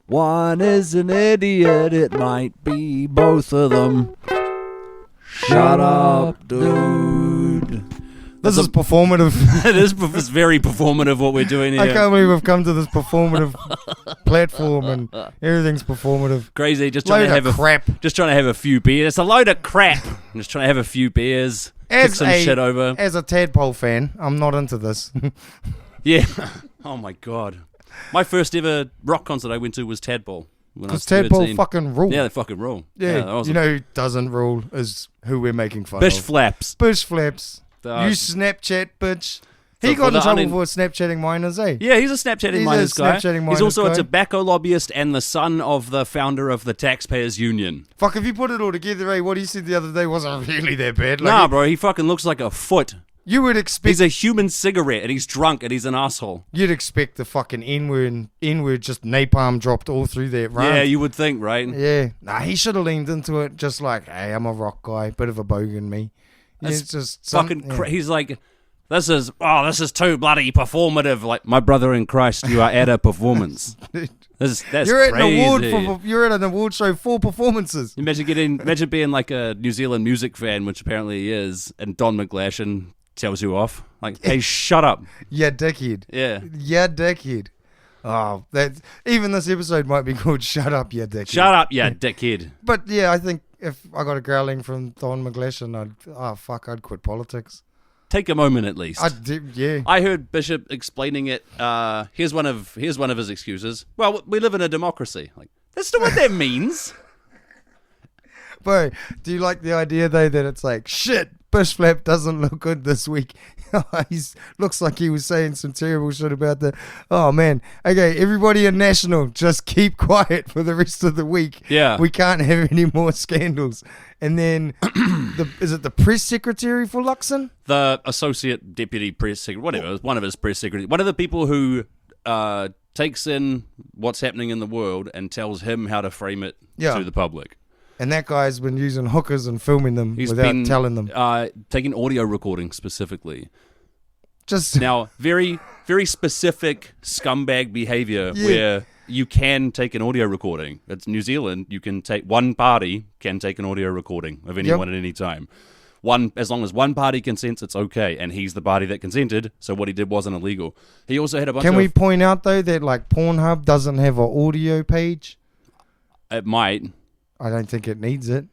One is an idiot, it might be both of them. Shut up, dude. This is performative. It's very performative what we're doing here. I can't believe we've come to this performative platform and everything's performative. Crazy, just trying to have crap. Just trying to have a few beers. It's a load of crap. I'm just trying to have a few beers, kick some shit over. As a Tadpole fan, I'm not into this. Yeah. Oh my god. My first ever rock concert I went to was Tadpole. Because Tadpole fucking rule. Yeah, they fucking rule. Yeah, you know who doesn't rule is who we're making fun Bish of. Flaps. Bish Flaps. You Snapchat bitch. He got in trouble for Snapchatting minors, eh? Yeah, he's a Snapchatting minors guy. He's also guy. a tobacco lobbyist and the son of the founder of the Taxpayers Union. Fuck, if you put it all together, eh, what he said the other day wasn't really that bad. Like, nah, bro, he fucking looks like a foot. You would expect... He's a human cigarette and he's drunk and he's an asshole. You'd expect the fucking N-word just napalm dropped all through that run. Yeah, you would think, right? Yeah. Nah, he should have leaned into it just like, hey, I'm a rock guy, bit of a bogan me. It's just fucking he's like, this is too bloody performative. Like, my brother in Christ, you are at a performance. That's you're crazy. You're at an award show for performances. Imagine being like a New Zealand music fan, which apparently he is, and Don McGlashan tells you off. Like, hey, shut up. Yeah, dickhead. Yeah. Yeah, dickhead. Oh, even this episode might be called "Shut Up, Yeah, Dickhead." Shut up, yeah, dickhead. But yeah, I think if I got a growling from Don McGlashan, I'd quit politics. Take a moment at least. Yeah. I heard Bishop explaining it. Here's one of his excuses. Well, we live in a democracy. Like, that's not what that means. Bro, do you like the idea though that it's like, shit, Bish Flap doesn't look good this week. Looks like he was saying some terrible shit about oh man, okay, everybody in National, just keep quiet for the rest of the week. Yeah. We can't have any more scandals. And then, is it the press secretary for Luxon? The associate deputy press secretary, whatever, one of his press secretaries. One of the people who takes in what's happening in the world and tells him how to frame it to the public. And that guy's been using hookers and filming them without telling them. Taking audio recording specifically. Just now, very, very specific scumbag behavior where you can take an audio recording. It's New Zealand. You can one party can take an audio recording of anyone at any time. As long as one party consents, it's okay. And he's the party that consented, so what he did wasn't illegal. He also had a bunch of... Can we point out, though, that like Pornhub doesn't have an audio page? It might. I don't think it needs it.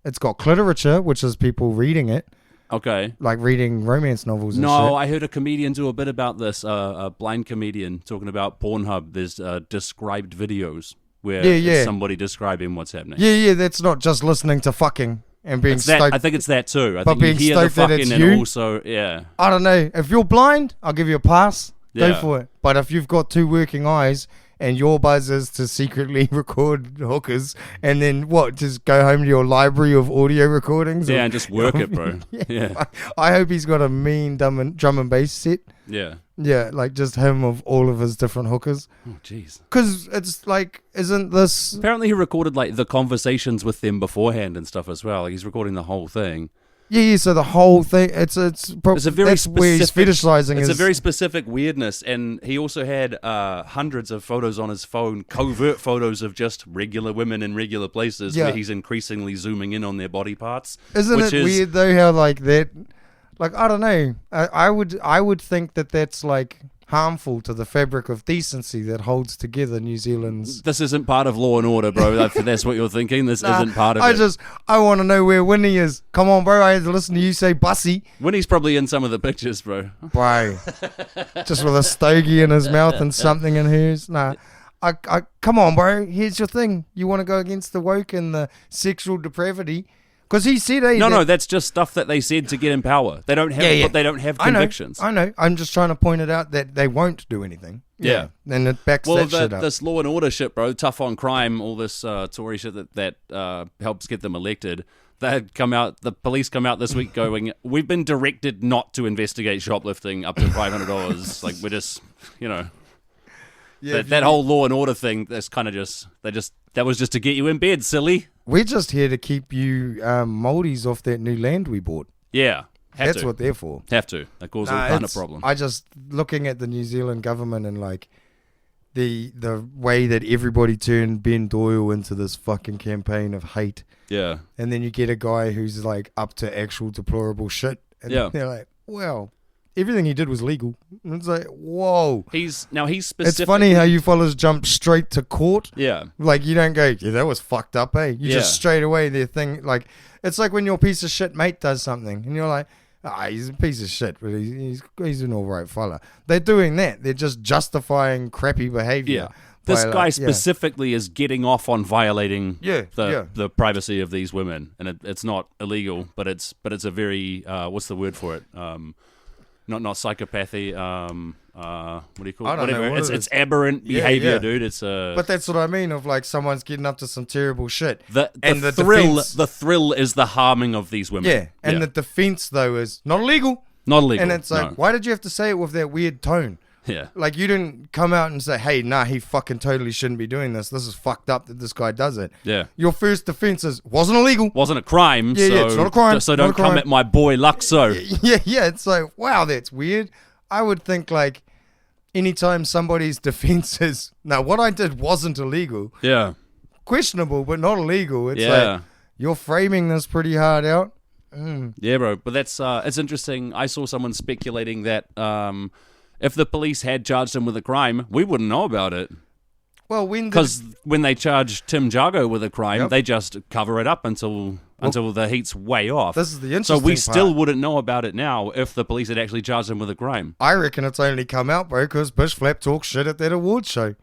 It's got cliterature, which is people reading it. Okay. Like reading romance novels and shit. No, I heard a comedian do a bit about this, a blind comedian talking about Pornhub. There's described videos where it's somebody describing what's happening. Yeah, that's not just listening to fucking and being stoked. I think it's that too. I but think you hear the fucking and you? Also, yeah. I don't know. If you're blind, I'll give you a pass. Yeah. Go for it. But if you've got two working eyes... and your buzz is to secretly record hookers and then just go home to your library of audio recordings? Yeah, and just work it, bro. Yeah. I hope he's got a mean drum and bass set. Yeah. Yeah, like just him of all of his different hookers. Oh, jeez. Because it's like, isn't this... Apparently he recorded like the conversations with them beforehand and stuff as well. Like, he's recording the whole thing. Yeah, so the whole thing, it's a very that's where he's fetishizing. It's a very specific weirdness, and he also had hundreds of photos on his phone, covert photos of just regular women in regular places where he's increasingly zooming in on their body parts. Isn't it weird though how like that, like I don't know, I would think that that's like harmful to the fabric of decency that holds together New Zealand's... This isn't part of law and order, bro. That's what you're thinking. This isn't part of it. I want to know where Winnie is. Come on, bro. I had to listen to you say Bussy. Winnie's probably in some of the pictures, bro. Bro. Just with a stogie in his mouth and something in hers. Nah. I come on, bro. Here's your thing. You want to go against the woke and the sexual depravity... Because he said, no, that's just stuff that they said to get in power. They don't have, but they don't have convictions. I know. I'm just trying to point it out that they won't do anything. Yeah. And it backs that shit up. This law and order shit, bro, tough on crime, all this Tory shit that helps get them elected. The police come out this week going, we've been directed not to investigate shoplifting up to $500. Like, we're just, that whole law and order thing, that's kind of that was just to get you in bed, silly. We're just here to keep you moldies off that new land we bought. Yeah. That's what they're for. Have to. That causes all kind of problem. I just, looking at the New Zealand government and like, the way that everybody turned Ben Doyle into this fucking campaign of hate. Yeah. And then you get a guy who's like up to actual deplorable shit. And they're like, well, everything he did was legal. And it's like, whoa. He's specific. It's funny how you fellas jump straight to court. Yeah. Like, you don't go, yeah, that was fucked up, eh? You just straight away, their thing, like, it's like when your piece of shit mate does something, and you're like, he's a piece of shit, but he's an alright fella. They're doing that. They're just justifying crappy behavior. Yeah. This guy specifically is getting off on violating the privacy of these women, and it's not illegal, but it's a very what's the word for it? Not psychopathy. What do you call it? I don't know. It's aberrant behavior, dude. It's But that's what I mean. Of like someone's getting up to some terrible shit. The thrill is the harming of these women. Yeah, and the defense though is not illegal. Not illegal. And it's like, why did you have to say it with that weird tone? Yeah. Like, you didn't come out and say, hey, nah, he fucking totally shouldn't be doing this. This is fucked up that this guy does it. Yeah. Your first defense is, wasn't illegal. Wasn't a crime. Yeah, it's not a crime. So don't come at my boy Luxo. Yeah, it's like, wow, that's weird. I would think, like, anytime somebody's defense is, no, what I did wasn't illegal. Yeah. Questionable, but not illegal. It's like, you're framing this pretty hard out. Yeah, bro. But that's it's interesting. I saw someone speculating that if the police had charged him with a crime, we wouldn't know about it. Well, because when they charge Tim Jago with a crime, they just cover it up until the heat's way off. This is the interesting So we part. still wouldn't know about it now if the police had actually charged him with a crime. I reckon it's only come out, bro, because Bushflap talks shit at that award show.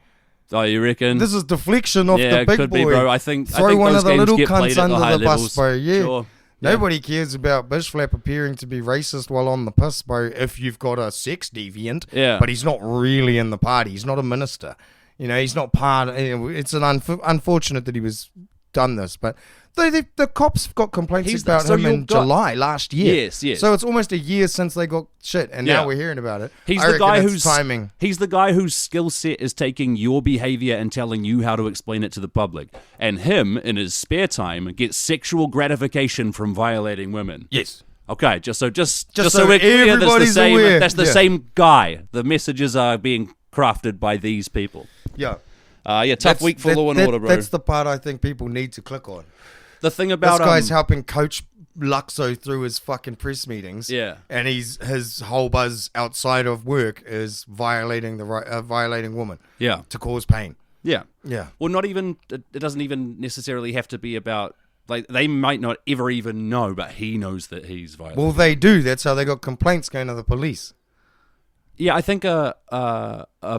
Oh, you reckon? This is deflection off the big it could boy. be, bro. I think one those of the games little get cunts played at under the high the bus, levels. bro. Yeah. Sure. Nobody cares about Bushflap appearing to be racist while on the piss, bro, if you've got a sex deviant. Yeah. But he's not really in the party. He's not a minister. You know, he's not part of, it's unfortunate that he was done this, but the cops got complaints about him in July last year. Yes. So it's almost a year since they got shit, and now we're hearing about it. He's the guy whose skill set is taking your behavior and telling you how to explain it to the public. And him, in his spare time, gets sexual gratification from violating women. Yes. Okay, just so so we're clear, everybody's aware. that's the same guy. The messages are being crafted by these people. Yeah. Tough week for law and order, bro. That's the part I think people need to click on. The thing about this guy's helping coach Luxo through his fucking press meetings. Yeah. And his whole buzz outside of work is violating violating woman. Yeah. To cause pain. Yeah. Yeah. Well, not even, it doesn't even necessarily have to be about, like, they might not ever even know, but he knows that he's violating. Well, they do. That's how they got complaints going to the police. Yeah, I think a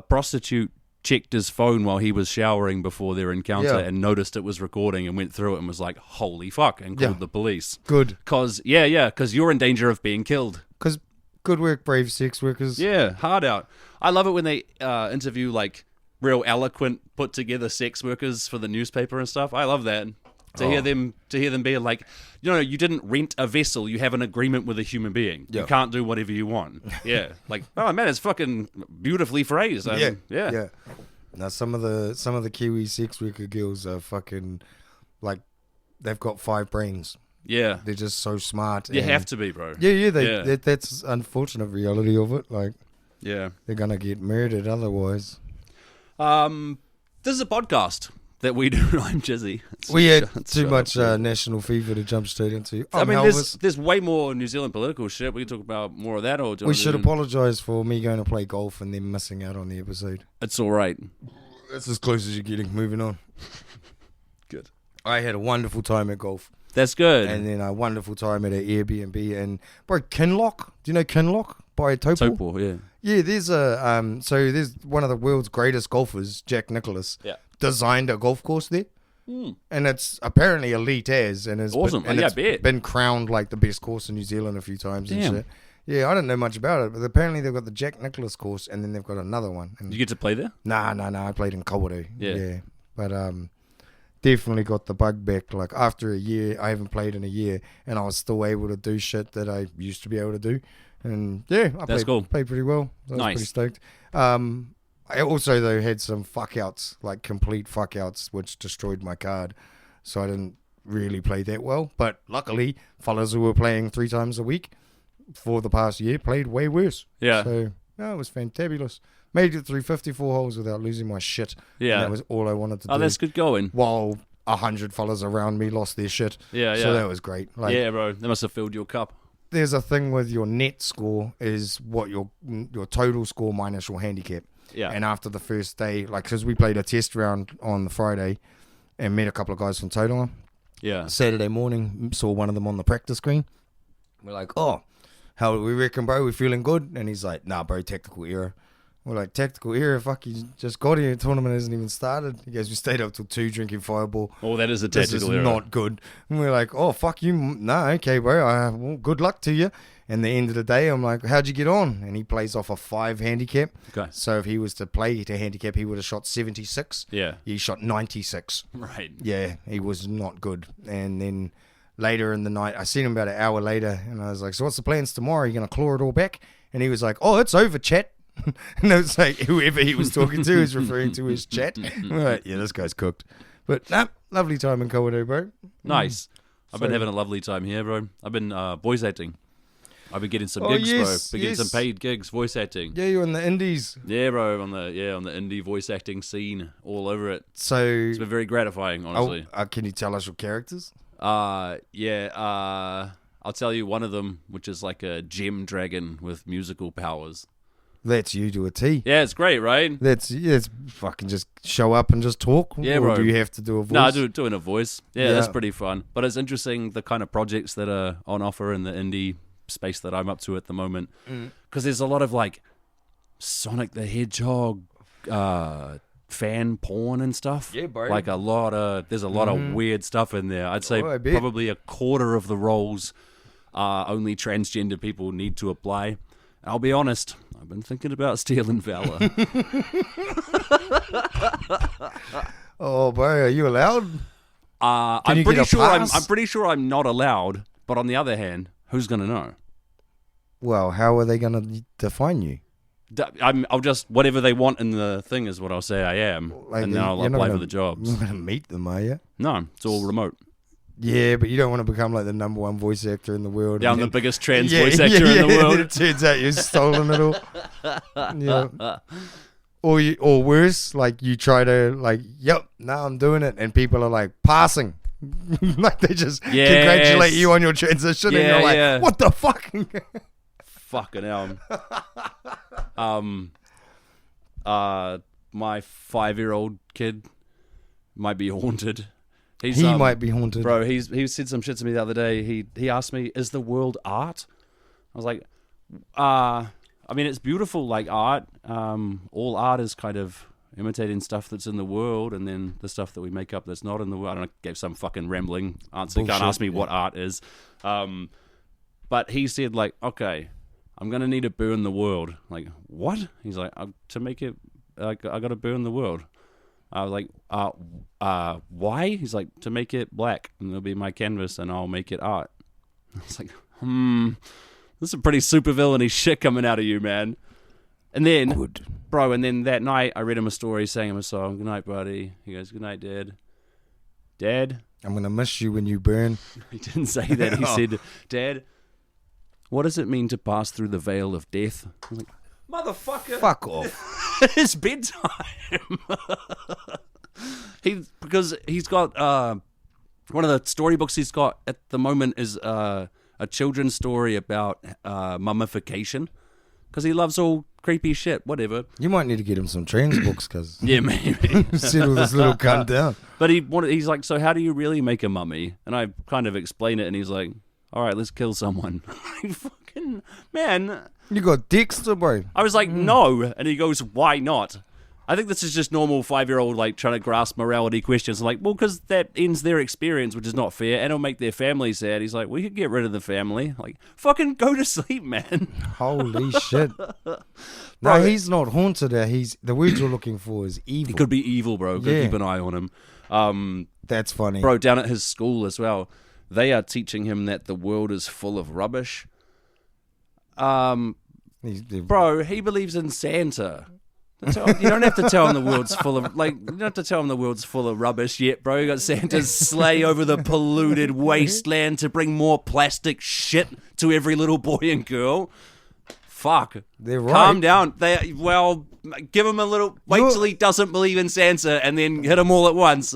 prostitute checked his phone while he was showering before their encounter and noticed it was recording and went through it and was like, holy fuck, and called the police. Good. Because you're in danger of being killed. Because good work, brave sex workers. Yeah, hard out. I love it when they interview, like, real eloquent, put together sex workers for the newspaper and stuff. I love that. To hear them being like, you didn't rent a vessel. You have an agreement with a human being. You can't do whatever you want. Yeah, like, oh man, it's fucking beautifully phrased. Yeah. Now some of the Kiwi sex worker girls are fucking like, they've got 5 brains. Yeah, they're just so smart. You have to be, bro. Yeah. That's unfortunate reality of it. Like, yeah, they're gonna get murdered otherwise. This is a podcast that we do. I'm Jizzy. We had too much national fever to jump straight into. I mean, there's way more New Zealand political shit. We can talk about more of that. Or we should apologise for me going to play golf and then missing out on the episode. It's all right. That's as close as you're getting. Moving on. Good. I had a wonderful time at golf. That's good. And then a wonderful time at an Airbnb. And bro, Kinloch. Do you know Kinloch by Taupo? Taupo, yeah. Yeah, there's there's one of the world's greatest golfers, Jack Nicklaus. Yeah. Designed a golf course there, and it's apparently elite as, and it's awesome. Been crowned like the best course in New Zealand a few times. Damn. And shit. Yeah, I don't know much about it, but apparently they've got the Jack Nicklaus course, and then they've got another one. And did you get to play there? Nah. I played in Kawerau. Yeah, but definitely got the bug back. Like after a year, I haven't played in a year, and I was still able to do shit that I used to be able to do. And yeah, I played pretty well. I was pretty stoked. I also, though, had some fuck-outs, like complete fuck-outs, which destroyed my card. So I didn't really play that well. But luckily, fellas who were playing 3 times a week for the past year played way worse. Yeah. So, no, it was fantabulous. Made it through 54 holes without losing my shit. Yeah. And that was all I wanted to do. Oh, that's good going. While 100 fellas around me lost their shit. Yeah, yeah. So that was great. Like, yeah, bro. They must have filled your cup. there's a thing with your net score is what your total score minus your handicap. Yeah. And after the first day, like, because we played a test round on the Friday and met a couple of guys from Tauranga. Yeah. Saturday morning, saw one of them on the practice screen. We're like, oh, how do we reckon, bro? We feeling good? And he's like, nah, bro, tactical error. We're like, tactical error? Fuck, you just got here. The tournament hasn't even started. He goes, we stayed up till 2 drinking Fireball. Oh, that is a This tactical is error. not good. And we're like, oh, fuck you. Nah, okay, bro. Well, good luck to you. And the end of the day, I'm like, how'd you get on? And he plays off a 5 handicap. Okay. So if he was to play to handicap, he would have shot 76. Yeah. He shot 96. Right. Yeah, he was not good. And then later in the night, I seen him about an hour later, and I was like, so what's the plans tomorrow? Are you going to claw it all back? And he was like, oh, it's over, chat. And it was like, whoever he was talking to is referring to his chat. We're like, yeah, this guy's cooked. But nah, lovely time in Kawerau, bro. Nice. I've been So- having a lovely time here, bro. I've been voice acting. I've been getting some gigs, yes, bro. Been getting yes. some paid gigs, voice acting. Yeah, you're in the indies. Yeah, bro. On the indie voice acting scene, all over it. So, It's been very gratifying, honestly. can you tell us your characters? Yeah. I'll tell you one of them, which is like a gem dragon with musical powers. That's you to a T. Yeah, it's great, right? That's fucking just show up and just talk. Yeah, or bro. do you have to do a voice? No, doing a voice. Yeah, that's Yeah. pretty fun. But it's interesting the kind of projects that are on offer in the indie space that I'm up to at the moment. Because there's a lot of like Sonic the Hedgehog fan porn and stuff. Yeah, bro. Like there's a lot of weird stuff in there. I'd say Oh, I bet. probably a quarter of the roles only transgender people need to apply. And I'll be honest, I've been thinking about stealing Valor. Oh, bro, are you allowed? I'm you pretty get a sure pass? I'm pretty sure I'm not allowed. But on the other hand, who's gonna know? Well, how are they going to define you? I'll just whatever they want in the thing is what I'll say I am, Like, and then I'll you're not apply for gonna- the jobs. You're not going to meet them, are you? No, it's all remote. Yeah, but you don't want to become like the number 1 voice actor in the world. Yeah, I'm and the then- biggest trans voice actor in the and then world. it turns out you've stolen it all. Yeah. Or worse, like you try to like, yep, now I'm doing it, and people are like passing. Like they just Yes. congratulate you on your transition, and Yeah, you're like, yeah. what the fuck? Fucking hell. My 5-year-old kid might be haunted. He's, He might be haunted. Bro, he said some shit to me the other day. He asked me, "Is the world art?" I was like, I mean, it's beautiful like art. All art is kind of imitating stuff that's in the world, and then the stuff that we make up that's not in the world. I don't know, gave some fucking rambling answer. Bullshit, Can't ask me what art is. But he said, like, okay, I'm gonna need to burn the world. Like, what? He's like, to make it, like, I gotta burn the world. I was like, why? He's like, to make it black, and it'll be my canvas, and I'll make it art. I was like, this is a pretty supervillainy shit coming out of you, man. And then, bro, and then that night, I read him a story, sang him a song. Good night, buddy. He goes, good night, Dad. Dad? I'm going to miss you when you burn. He didn't say that. He said, Dad, what does it mean to pass through the veil of death? I was like, motherfucker. Fuck off. It's bedtime. Because he's got one of the storybooks he's got at the moment is a children's story about mummification. Because he loves all creepy shit, whatever. You might need to get him some trans books, cuz Yeah, maybe. settle this little cunt down. But he's like, so how do you really make a mummy? And I kind of explain it, and he's like, all right, let's kill someone. Like, fucking man. You got Dexter, bro. I was like, no. And he goes, why not? I think this is just normal 5-year-old, like, trying to grasp morality questions. Like, well, because that ends their experience, which is not fair, and it'll make their family sad. He's like, we could get rid of the family. Like, fucking go to sleep, man. Holy shit. No, he's not haunted. The word you're looking for is evil. He could be evil, bro. Gotta Yeah. keep an eye on him. That's funny. Bro, down at his school as well, they are teaching him that the world is full of rubbish. Bro, he believes in Santa. You don't have to tell him the world's full of you don't have to tell him the world's full of rubbish yet, bro. You got Santa's sleigh over the polluted wasteland to bring more plastic shit to every little boy and girl. fuck. They're right. Calm down. Give him a little. Wait till he doesn't believe in Santa, and then hit him all at once.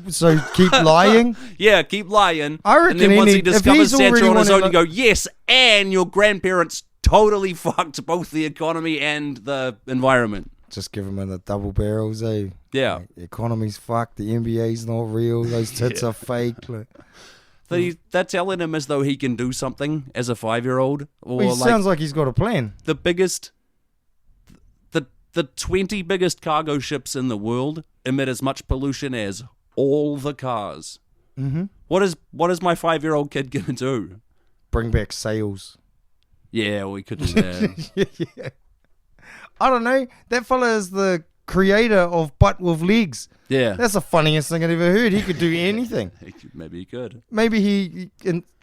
So keep lying? Yeah, keep lying. I reckon and then once he discovers Santa on his own, you go, yes, and your grandparents totally fucked both the economy and the environment. Just give him in the double barrels, eh? Yeah. Like, the economy's fucked, the NBA's not real, those tits are fake. Like, they're telling him as though he can do something as a 5-year-old. Or he sounds like he's got a plan. The biggest... The 20 biggest cargo ships in the world emit as much pollution as all the cars. Mm-hmm. What is my 5-year-old kid gonna do? Bring back sales. Yeah, we could do that. Yeah. I don't know. That fella is the creator of Butt with Legs. Yeah. That's the funniest thing I've ever heard. He could do anything. Maybe he could. Maybe he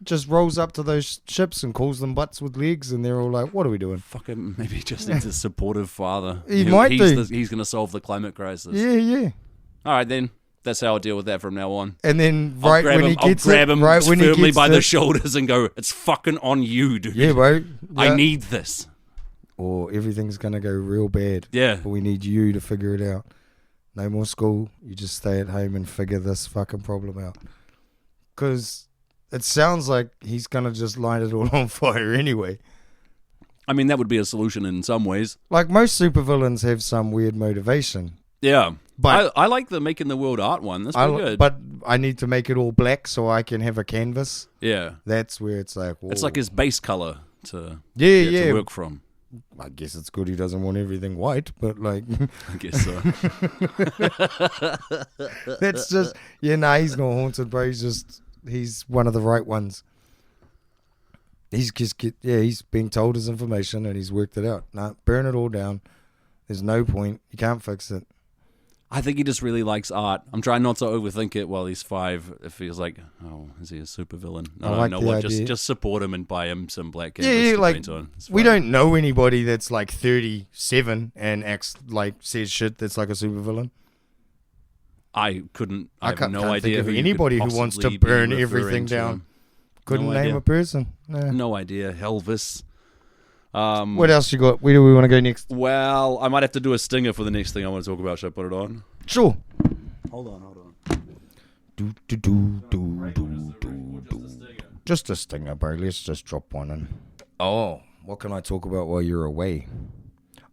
just rolls up to those ships and calls them butts with legs, and they're all like, what are we doing? Fuck him. Maybe he just needs a supportive father. He's going to solve the climate crisis. Yeah. All right, then. That's how I'll deal with that from now on. And then I'll grab him firmly by the shoulders and go, it's fucking on you, dude. Yeah, bro. Yeah. I need this. Or everything's going to go real bad. Yeah. But we need you to figure it out. No more school. You just stay at home and figure this fucking problem out. Because it sounds like he's going to just light it all on fire anyway. I mean, that would be a solution in some ways. Like, most supervillains have some weird motivation. Yeah. But I like the Making the World art one. That's pretty good. But I need to make it all black so I can have a canvas. Yeah. That's where it's like... Whoa. It's like his base color to work from. I guess it's good he doesn't want everything white, but like... I guess so. That's just... Yeah, he's not haunted, bro. He's one of the right ones. He's being told his information and he's worked it out. Burn it all down. There's no point. You can't fix it. I think he just really likes art. I'm trying not to overthink it while he's 5. It feels like, is he a supervillain? Just support him and buy him some black canvas to paint on. We don't know anybody that's like 37 and acts like says shit that's like a supervillain. I have no idea think of who anybody who wants to burn everything down. Couldn't name a person. No idea. Elvis. What else you got? Where do we want to go next? Well, I might have to do a stinger for the next thing I want to talk about. Should I put it on? Sure. Hold on. Just a stinger, bro. Let's just drop one in. Oh, what can I talk about while you're away?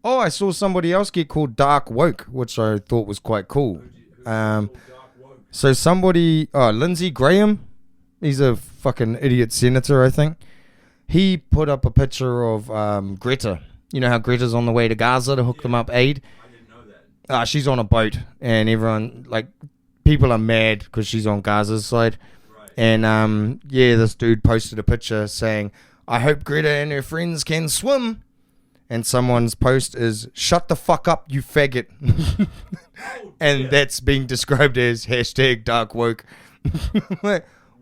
Oh, I saw somebody else get called Dark Woke, which I thought was quite cool. So somebody, Lindsey Graham, he's a fucking idiot senator, I think. He put up a picture of Greta. You know how Greta's on the way to Gaza to hook them up aid? I didn't know that. She's on a boat, and everyone, people are mad because she's on Gaza's side. Right. And, this dude posted a picture saying, I hope Greta and her friends can swim. And someone's post is, shut the fuck up, you faggot. And that's being described as hashtag Dark Woke.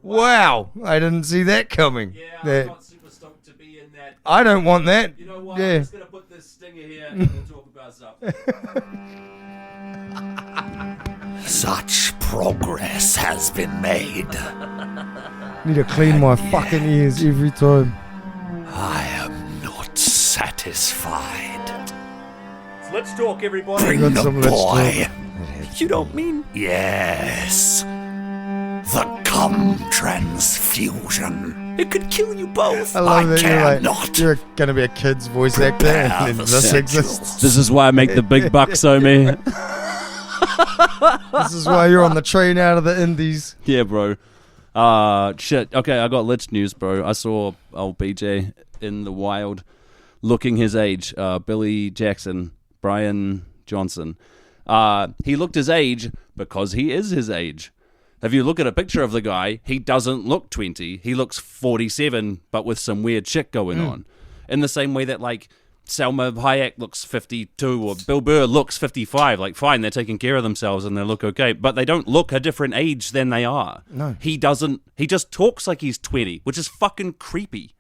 Wow, I didn't see that coming. Yeah, I'm not super stoked to be in that. I don't want that. You know what? Yeah. I'm just going to put this stinger here and we'll talk about something. Such progress has been made. Need to clean my fucking ears every time. I am not satisfied. So let's talk, everybody. Bring the boy. You don't mean? Yes. The cum transfusion. It could kill you both. I love that cannot. you're going to be a kid's voice actor and this exists. This is why I make the big bucks, homie. This is why you're on the train out of the Indies. Yeah, bro. Shit. Okay, I got lit news, bro. I saw old BJ in the wild looking his age. Billy Jackson, Brian Johnson. He looked his age because he is his age. If you look at a picture of the guy, he doesn't look 20. He looks 47, but with some weird shit going on. In the same way that, Salma Hayek looks 52 or Bill Burr looks 55. Fine, they're taking care of themselves and they look okay. But they don't look a different age than they are. No. He doesn't. He just talks like he's 20, which is fucking creepy.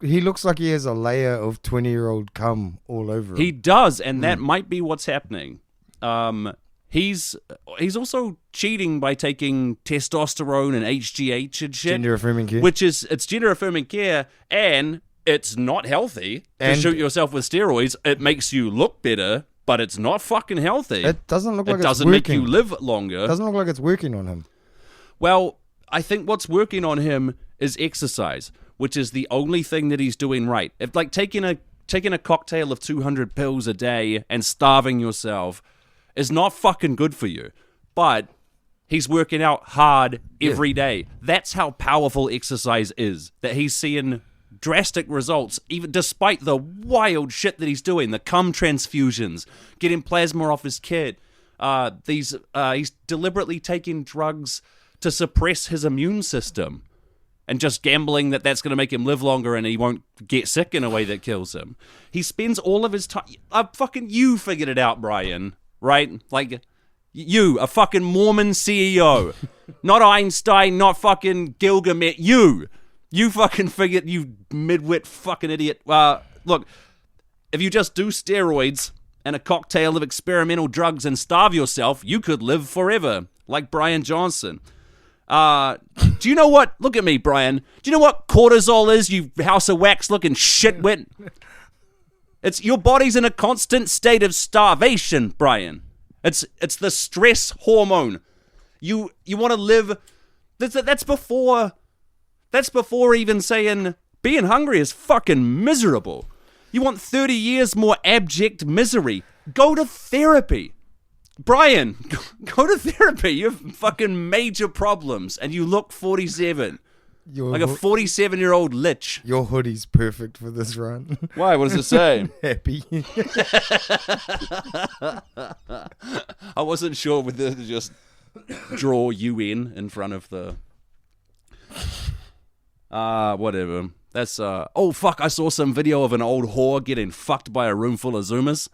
He looks like he has a layer of 20-year-old cum all over him. He does, and that might be what's happening. He's also cheating by taking testosterone and HGH and shit. Gender affirming care. It's gender affirming care, and it's not healthy to And- shoot yourself with steroids. It makes you look better, but it's not fucking healthy. It doesn't look like It it's doesn't make working. you live longer. It doesn't look like it's working on him. Well, I think what's working on him is exercise, which is the only thing that he's doing right. If like taking a cocktail of 200 pills a day and starving yourself is not fucking good for you. But he's working out hard every day. That's how powerful exercise is. That he's seeing drastic results, even despite the wild shit that he's doing, the cum transfusions, getting plasma off his kid. He's deliberately taking drugs to suppress his immune system and just gambling that that's going to make him live longer and he won't get sick in a way that kills him. He spends all of his time... you figured it out, Brian, right? Like, you, a fucking Mormon CEO. Not Einstein, not fucking Gilgamesh. You fucking figured, you midwit fucking idiot. Look, if you just do steroids and a cocktail of experimental drugs and starve yourself, you could live forever, like Brian Johnson. Do you know what? Look at me, Brian. Do you know what cortisol is, you House of Wax looking shitwit? It's your body's in a constant state of starvation, Brian. It's the stress hormone. You want to live. That's before even saying being hungry is fucking miserable. You want 30 years more abject misery. Go to therapy. Brian, go to therapy. You have fucking major problems and you look 47. Like a 47-year-old lich. Your hoodie's perfect for this run. Why? What does it say? Happy. I wasn't sure whether to just draw UN in front of the... whatever. That's, oh, fuck, I saw some video of an old whore getting fucked by a room full of Zoomers.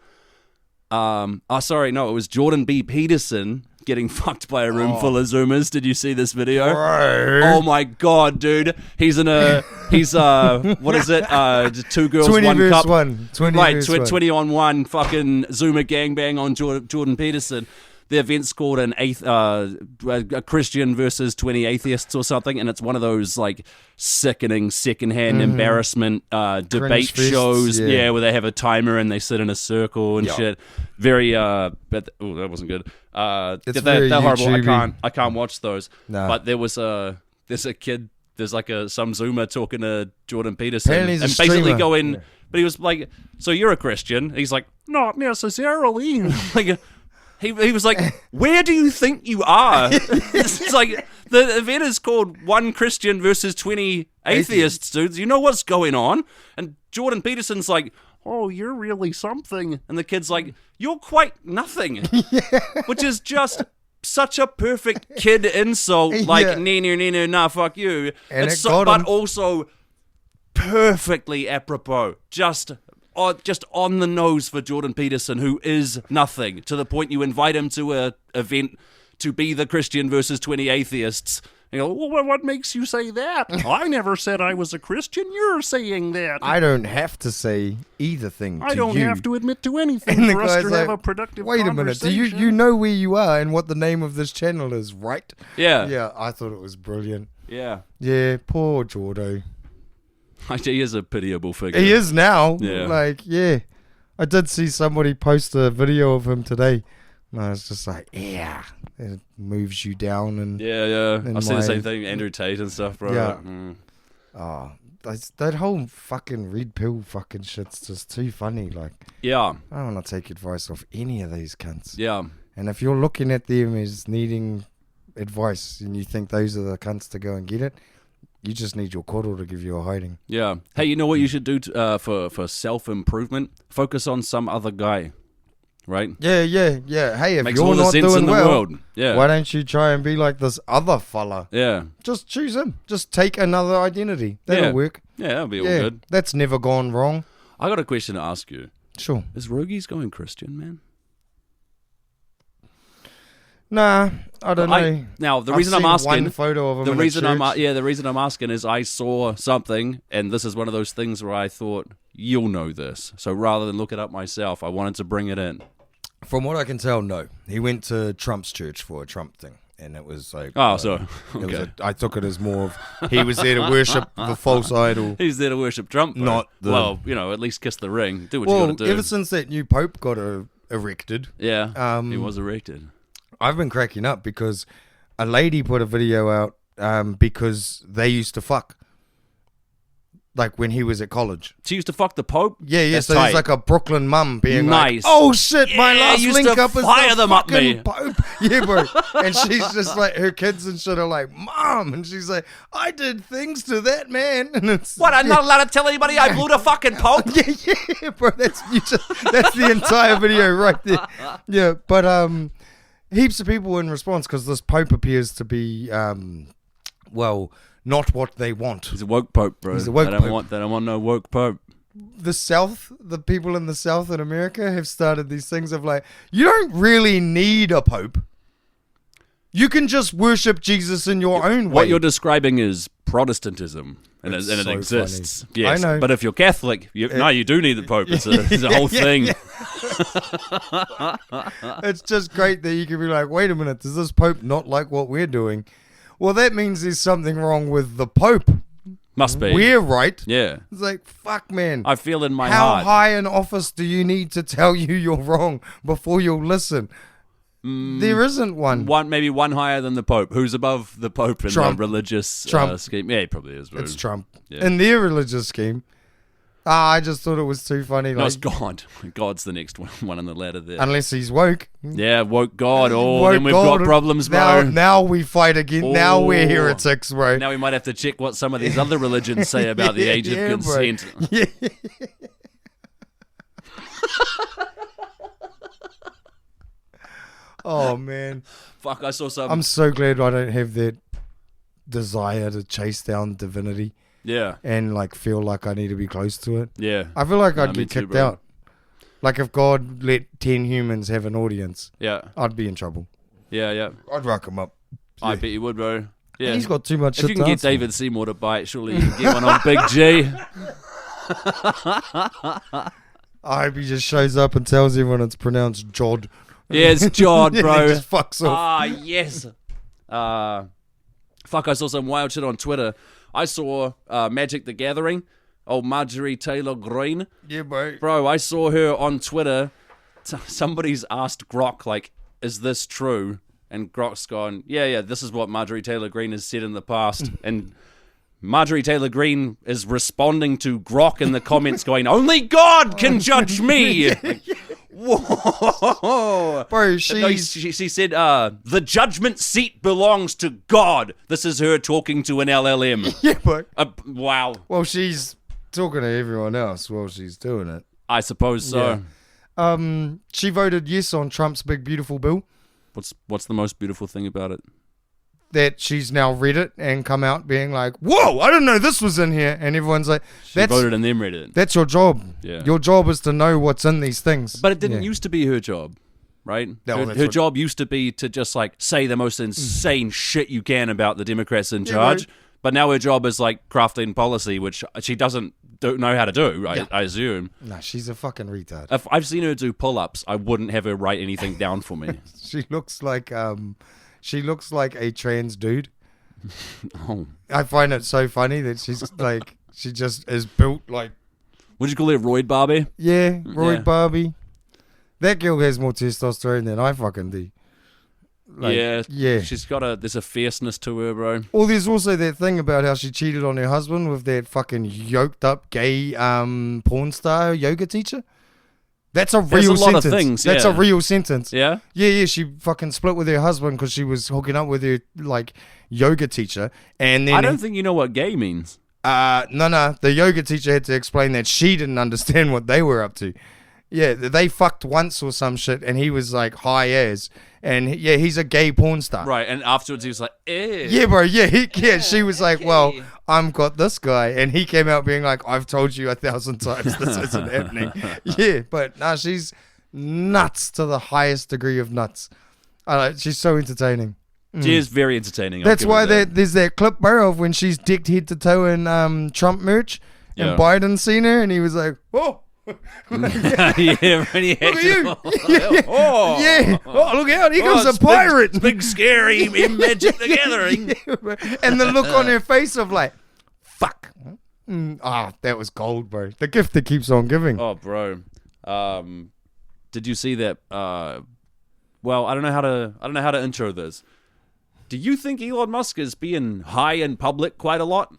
It was Jordan B. Peterson getting fucked by a room full of Zoomers. Did you see this video? Bro. Oh my god, dude. He's what is it? Just 2 girls, 20 1 versus cup. 1. 20 Right, versus 1. 20 on 1 fucking Zoomer gangbang on Jordan Peterson. The event's called a Christian versus 20 atheists or something, and it's one of those like sickening secondhand embarrassment debate fests, shows, yeah. where they have a timer and they sit in a circle and shit. Very that wasn't good. very they're horrible. YouTubey. I can't watch those. No. But there's a kid. There's like some Zoomer talking to Jordan Peterson Apparently he's a and basically streamer. going. Yeah. But he was like, "So you're a Christian?" He's like, "Not necessarily." Like. He was like, where do you think you are? It's like, the event is called 1 Christian versus 20 atheists, dudes. You know what's going on? And Jordan Peterson's like, oh, you're really something. And the kid's like, you're quite nothing. Which is just such a perfect kid insult. Like, Yeah. nah, fuck you. And But also perfectly apropos. Just on the nose for Jordan Peterson, who is nothing, to the point you invite him to a event to be the Christian versus 20 atheists. And you go, well, what makes you say that? I never said I was a Christian. You're saying that. I don't have to say either thing to I don't you. have to admit to anything And the for us guy's to like, have a productive wait a minute, conversation. you know where you are and what the name of this channel is, right? Yeah. Yeah, I thought it was brilliant. Yeah. Yeah, poor Jordo. He is a pitiable figure. He is now. Yeah. Like, yeah. I did see somebody post a video of him today. And I was just like, yeah. It moves you down and Yeah. in I see the my- same thing, Andrew Tate and stuff, bro. Yeah. Like, oh, that whole fucking red pill fucking shit's just too funny. Like, Yeah. I don't want to take advice off any of these cunts. Yeah. And if you're looking at them as needing advice and you think those are the cunts to go and get it, you just need your koro to give you a hiding. Yeah. Hey, you know what you should do for self-improvement? Focus on some other guy, right? Yeah. Hey, if Makes you're all the not sense doing in the well, world. Yeah. why don't you try and be like this other fella? Yeah. Just choose him. Just take another identity. That'll Yeah. work. Yeah, that'll be all Yeah, good. that's never gone wrong. I got a question to ask you. Sure. Is Rogies going Christian, man? Nah, I don't know. Now, the I've reason I'm seen asking... one photo of him The in reason a church. the reason I'm asking is I saw something, and this is one of those things where I thought, you'll know this. So rather than look it up myself, I wanted to bring it in. From what I can tell, no. He went to Trump's church for a Trump thing. and it was like, Oh, so it was okay. I took it as more of he was there to worship the false idol. He's there to worship Trump, bro. Not the- well, at least kiss the ring. Do what you Well, got to do. ever since that new pope got erected, yeah, he was erected. I've been cracking up because a lady put a video out because they used to fuck. Like when he was at college. She used to fuck the Pope? Yeah. That's So tight. there's like a Brooklyn mum being Nice. like, "Oh shit, my Yeah, last used link to up is fire the them up fucking me." Pope." Yeah, bro. And she's just like, her kids and shit are like, "Mom," and she's like, "I did things to that man." And it's What? I'm not allowed to tell anybody I blew the fucking Pope? yeah, bro. That's the entire video right there. Yeah, but heaps of people in response because this Pope appears to be not what they want. He's a woke Pope, bro. He's a woke they don't Pope. want no woke Pope. The people in the South in America have started these things of like, you don't really need a Pope. You can just worship Jesus in your own way. What you're describing is Protestantism, and It's it so exists. funny. Yes, I know. but if you're Catholic, you do need the Pope. It's a whole thing. It's just great that you can be like, wait a minute, does this Pope not like what we're doing? Well, that means there's something wrong with the Pope. Must be. We're right. Yeah. It's like, fuck, man. I feel in my How heart. high an office do you need to tell you you're wrong before you'll listen? There isn't one. Maybe one higher than the Pope. Who's above the Pope in Trump. the religious Trump. scheme? Yeah, he probably is. Bro. It's Trump. Yeah. In their religious scheme. I just thought it was too funny. No, Like, it's God. God's the next one on the ladder there. unless he's woke. Yeah, woke God. Oh, Woke then we've God. got problems, bro. Now we fight again. Now we're Oh. heretics, bro. Now we might have to check what some of these other religions say about the age Yeah, of bro. consent. Yeah. Oh man, Fuck, I saw some. I'm so glad I don't have that desire to chase down divinity Yeah, and like feel like I need to be close to it. yeah, I feel like Nah, I'd me get too, kicked bro. out. Like if God let 10 humans have an audience, yeah, I'd be in trouble. yeah. I'd rock him up. I bet you would, bro. Yeah. He's got too much If shit you can to get answer. David Seymour to bite, surely you can get one on Big G. I hope he just shows up and tells everyone it's pronounced Jod. Yeah, it's Jod, And bro. he just fucks off. Ah, yes. Fuck, I saw some wild shit on Twitter. I saw Magic the Gathering, old Marjorie Taylor Greene. Yeah, bro. Bro, I saw her on Twitter. Somebody's asked Grok, like, is this true? And Grok's gone, yeah, this is what Marjorie Taylor Greene has said in the past. And Marjorie Taylor Greene is responding to Grok in the comments going, only God can judge me. Like, whoa. Bro, No, she said, the judgment seat belongs to God. This is her talking to an LLM. Yeah, bro. Wow. Well, she's talking to everyone else while she's doing it. I suppose so. Yeah. She voted yes on Trump's big beautiful bill. What's the most beautiful thing about it? That she's now read it and come out being like, "Whoa, I didn't know this was in here," and everyone's like, She voted and then read it. That's your job. Yeah. Your job is to know what's in these things." But it didn't Yeah. used to be her job, right? No, her that's her what- job used to be to just like say the most insane shit you can about the Democrats in Yeah, charge. right. But now her job is like crafting policy, which she doesn't know how to do, Yeah. I assume. Nah, she's a fucking retard. If I've seen her do pull-ups, I wouldn't have her write anything down for me. She looks like a trans dude. Oh. I find it so funny that she's like, she just is built like, Would you call her Royd Barbie? yeah, Roy Yeah. Barbie. That girl has more testosterone than I fucking do. Like, yeah. There's a fierceness to her, bro. Well, there's also that thing about how she cheated on her husband with that fucking yoked up gay porn star yoga teacher. That's a There's real a lot of sentence. things, That's yeah. a real sentence. Yeah? Yeah. She fucking split with her husband because she was hooking up with her like yoga teacher, and then I don't think you know what gay means. no. The yoga teacher had to explain that she didn't understand what they were up to. Yeah, they fucked once or some shit, and he was like high as, and yeah, he's a gay porn star. Right, and afterwards he was like, eh. Yeah, bro. Yeah. She was like, "Well, I'm got this guy," and he came out being like, "I've told you 1,000 times this isn't happening." Yeah, but nah, she's nuts to the highest degree of nuts. She's so entertaining. She is very entertaining. I'll That's give why her that. there's that clip, bro, of when she's decked head to toe in Trump merch, and Yeah. Biden seen her, and he was like, "Oh, Yeah, when he Look at you. Oh, Yeah. Oh, look out. Here comes it's a pirate. Big scary magic together. And the look on her face of like, fuck. That was gold, bro. The gift that keeps on giving. Oh, bro. Did you see that? Well, I don't know how to intro this. Do you think Elon Musk is being high in public quite a lot?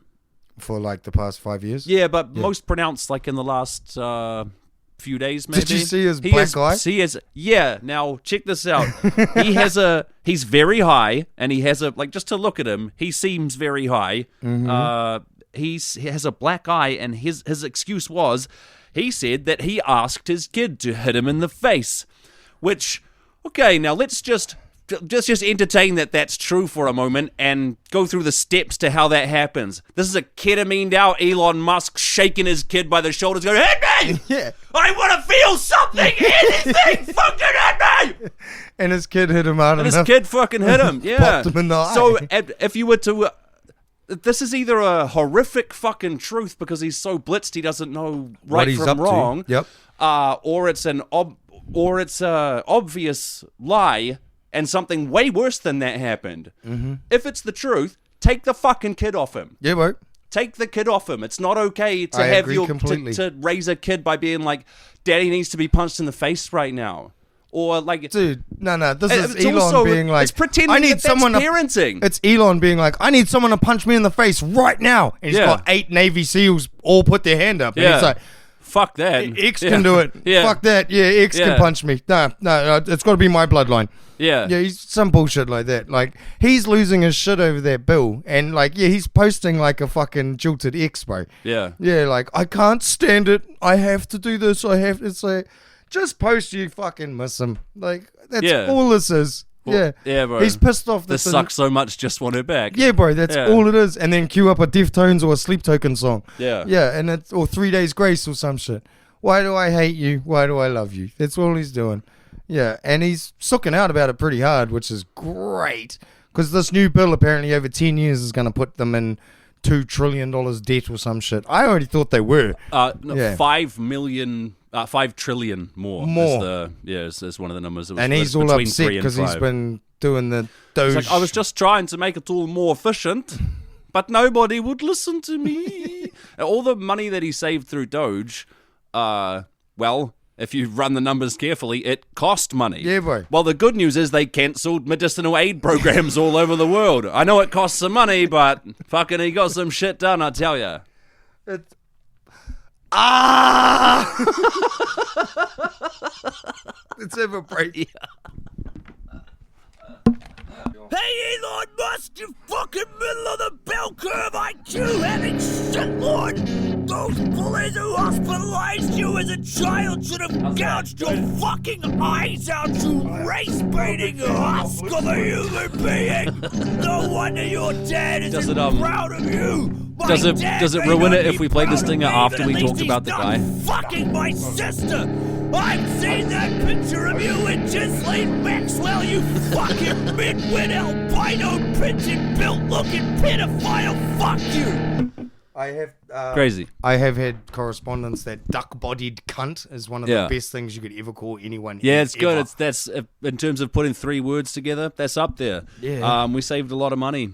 For like the past 5 years? Yeah, but most pronounced like in the last few days, maybe. Did you see his black eye? Yeah, now check this out. He's very high, and he has a, like, just to look at him, he seems very high. Mm-hmm. He has a black eye, and his excuse was, he said that he asked his kid to hit him in the face. Which, okay, now let's just entertain that that's true for a moment and go through the steps to how that happens. This is a ketamined out Elon Musk shaking his kid by the shoulders going, hit me! Yeah. I want to feel something! Anything! Fucking hit me! And his kid hit him hard enough. And his kid fucking hit him, yeah. Popped him in the eye. So if you were to... this is either a horrific fucking truth because he's so blitzed he doesn't know right from wrong. Yep. Or it's an obvious lie and something way worse than that happened. Mm-hmm. If it's the truth, take the fucking kid off him. Yeah, bro. Take the kid off him. It's not okay to to raise a kid by being like, Daddy needs to be punched in the face right now. Or like, dude, no. This is it's Elon also, being like, it's pretending I need that's someone parenting. It's Elon being like, I need someone to punch me in the face right now. And he's got 8 Navy SEALs all put their hand up. And he's like, fuck that. X can do it. Yeah. Fuck that. Yeah, X can punch me. No, it's got to be my bloodline. Yeah. Yeah, he's some bullshit like that. Like, he's losing his shit over that bill. And, like, yeah, he's posting like a fucking jilted ex, bro. Yeah. Yeah, like, I can't stand it. I have to do this. It's like, just post you fucking miss him. Like, that's all this is. Well, yeah, bro. He's pissed off. This sucks so much, just want it back. Yeah, bro, that's all it is. And then cue up a Deftones or a Sleep Token song. Yeah. Yeah, and it's, or 3 Days Grace or some shit. Why do I hate you? Why do I love you? That's all he's doing. Yeah, and he's sooking out about it pretty hard, which is great. Because this new bill apparently over 10 years is going to put them in $2 trillion debt or some shit. I already thought they were. 5 trillion more. Is one of the numbers. And he's all upset because he's been doing the Doge. Like, I was just trying to make it all more efficient, but nobody would listen to me. All the money that he saved through Doge, well, if you run the numbers carefully, it cost money. Yeah, bro. Well, the good news is they cancelled medicinal aid programs all over the world. I know it costs some money, but fucking he got some shit done, I tell ya. It's... Let's have a break. Yeah. Hey, Elon Musk, you fucking middle of the bell curve IQ having shitlord! Those bullies who hospitalized you as a child should have gouged your fucking eyes out, you race-baiting husk of a human being! No wonder your dad isn't proud of you! Does it ruin it if we play the stinger after we talk about the guy? Fucking my sister! I've seen that picture of you with Ghislaine Maxwell, you fucking mid-wit albino pigeon built looking pedophile! Fuck you! I have crazy. I have had correspondence that duck-bodied cunt is one of the best things you could ever call anyone. Yeah, it's good. That's in terms of putting 3 words together. That's up there. Yeah. We saved a lot of money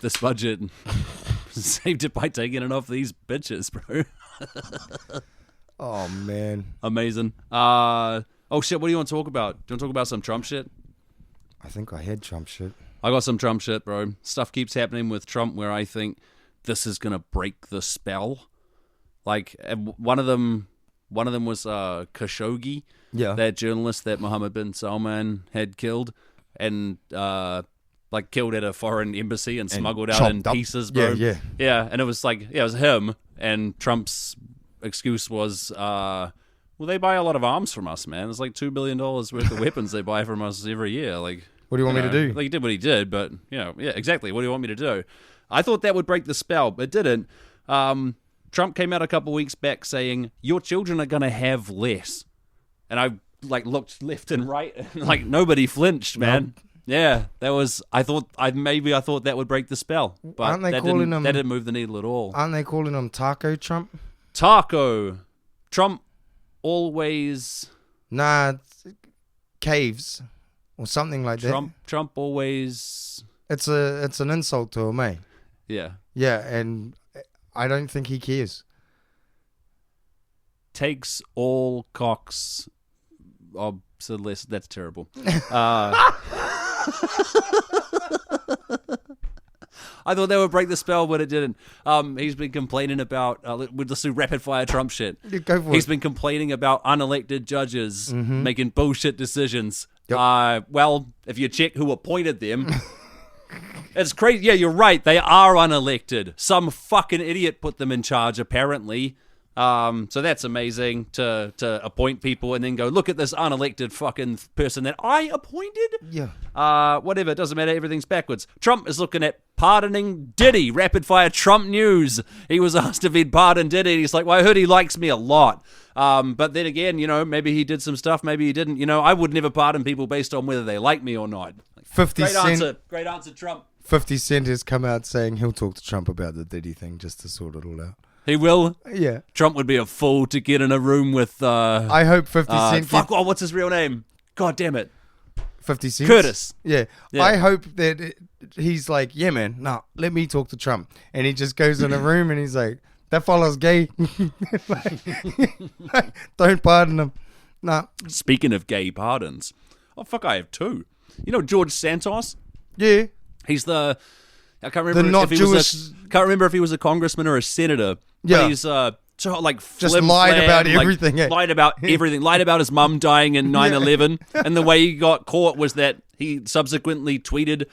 this budget. Saved it by taking it off these bitches, bro. Oh man, amazing. Oh shit, what do you want to talk about? Do you want to talk about some Trump shit? I think I had Trump shit. I got some Trump shit, bro. Stuff keeps happening with Trump where I think this is gonna break the spell. Like one of them was Khashoggi, that journalist that Mohammed bin Salman had killed, and like killed at a foreign embassy and smuggled out in pieces, bro. Yeah, and it was like, it was him, and Trump's excuse was, well, they buy a lot of arms from us, man. It's like $2 billion worth of weapons they buy from us every year. Like, what do you want me to do? Like, he did what he did, but, yeah, exactly. What do you want me to do? I thought that would break the spell, but it didn't. Trump came out a couple weeks back saying, your children are going to have less. And I, like, looked left and right, and, like, nobody flinched, man. Nope. Yeah, that was. I thought that would break the spell, but that didn't move the needle at all. Aren't they calling him Taco Trump? Taco Trump always... Nah, it's caves or something like that. Trump always... It's an insult to him, eh? Yeah. Yeah, and I don't think he cares. Takes all cocks... Oh, so less, that's terrible. I thought that would break the spell, but it didn't. He's been complaining about... let's do rapid-fire Trump shit. Yeah, go for He's it. been complaining about unelected judges making bullshit decisions. Yep. Well, if you check who appointed them... It's crazy. Yeah, you're right. They are unelected. Some fucking idiot put them in charge, apparently. So that's amazing to appoint people and then go, look at this unelected fucking person that I appointed. Yeah. Whatever, it doesn't matter. Everything's backwards. Trump is looking at pardoning Diddy. Rapid fire Trump news. He was asked if he'd pardon Diddy. He's like, well, I heard he likes me a lot. But then again, maybe he did some stuff. Maybe he didn't. I would never pardon people based on whether they like me or not. 50 Great Cent. answer. Great answer, Trump. 50 Cent has come out saying he'll talk to Trump about the Diddy thing just to sort it all out. He will. Yeah. Trump would be a fool to get in a room with... I hope 50 Cent... what's his real name? God damn it. 50 Cent? Curtis. Yeah. Yeah. I hope that he's like, yeah, man, no, let me talk to Trump. And he just goes in a room and he's like, that fellow's gay. Don't pardon him. Nah. Speaking of gay pardons. Oh, fuck, I have two. George Santos? Yeah. He's the... I can't The remember not if he Jewish... can't remember if he was a congressman or a senator. Yeah. But he's Just lied about everything, eh? Lied about everything. Lied about his mum dying in 9/11. And the way he got caught was that he subsequently tweeted,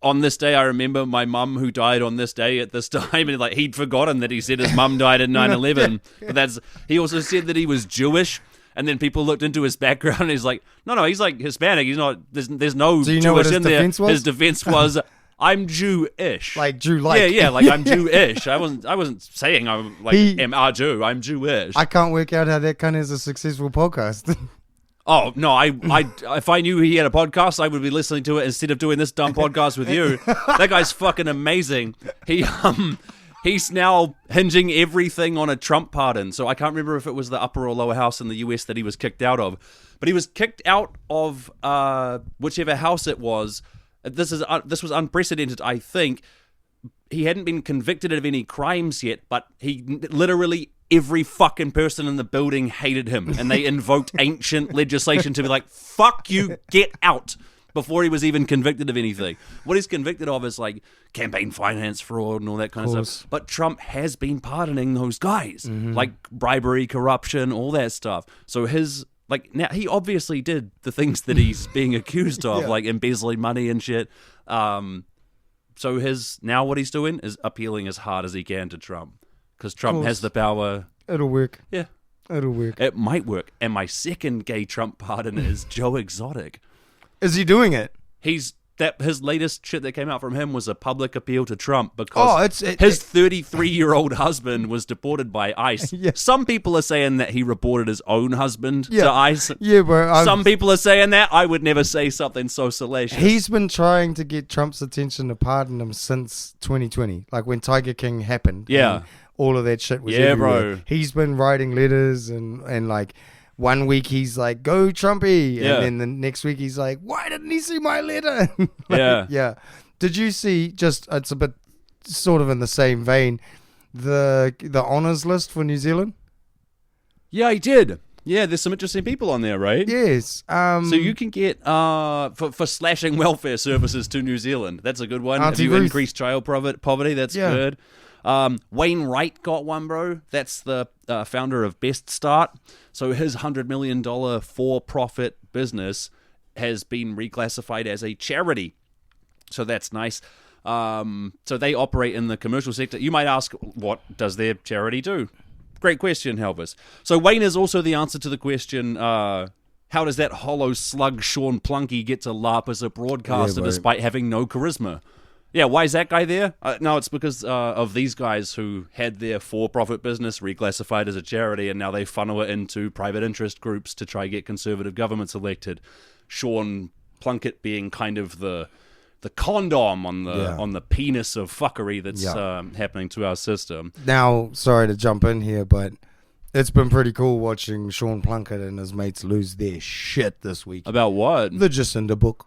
on this day, I remember my mum who died on this day at this time. And he'd forgotten that he said his mum died in 9/11. But he also said that he was Jewish. And then people looked into his background and he's like, no, he's like Hispanic. He's not, there's no Do you Jewish know what his in there. defense was? His defense was, I'm Jewish. Like Jew-like. Yeah, like I'm Jewish. I wasn't saying I'm am a Jew. I'm Jewish. I can't work out how that kind is a successful podcast. Oh no, I if I knew he had a podcast, I would be listening to it instead of doing this dumb podcast with you. That guy's fucking amazing. He's now hinging everything on a Trump pardon. So I can't remember if it was the upper or lower house in the US that he was kicked out of. But he was kicked out of whichever house it was. This was unprecedented, I think. He hadn't been convicted of any crimes yet, but literally every fucking person in the building hated him. And they invoked ancient legislation to be like, fuck you, get out. Before he was even convicted of anything. What he's convicted of is campaign finance fraud and all that kind of stuff. But Trump has been pardoning those guys. Like bribery, corruption, all that stuff. So now he obviously did the things that he's being accused of, like embezzling money and shit. So now what he's doing is appealing as hard as he can to Trump. Because Trump has the power. It'll work. Yeah. It'll work. It might work. And my second gay Trump pardon is Joe Exotic. Is he doing it? His latest shit that came out from him was a public appeal to Trump because his 33-year-old husband was deported by ICE. Yeah. Some people are saying that he reported his own husband to ICE. Yeah, bro. Some people are saying that. I would never say something so salacious. He's been trying to get Trump's attention to pardon him since 2020, like when Tiger King happened. Yeah. And all of that shit was everywhere. Bro. He's been writing letters and like... One week he's like, go Trumpy. Yeah. And then the next week he's like, why didn't he see my letter? Yeah. Did you see, it's a bit sort of in the same vein, the honours list for New Zealand? Yeah, I did. Yeah, there's some interesting people on there, right? Yes. So you can get, for slashing welfare services to New Zealand. That's a good one. Auntie If you Ruth. increase child poverty, that's good. Wayne Wright got one, bro. That's the founder of Best Start. So his $100 million for-profit business has been reclassified as a charity. So that's nice. So they operate in the commercial sector. You might ask, what does their charity do? Great question, Helvis. So Wayne is also the answer to the question, how does that hollow slug Sean Plunky get to LARP as a broadcaster despite having no charisma? Yeah, why is that guy there? No, it's because of these guys who had their for-profit business reclassified as a charity, and now they funnel it into private interest groups to try get conservative governments elected. Sean Plunkett being kind of the condom on the penis of fuckery that's happening to our system. Now, sorry to jump in here, but It's been pretty cool watching Sean Plunkett and his mates lose their shit this week. About what? The Jacinda book.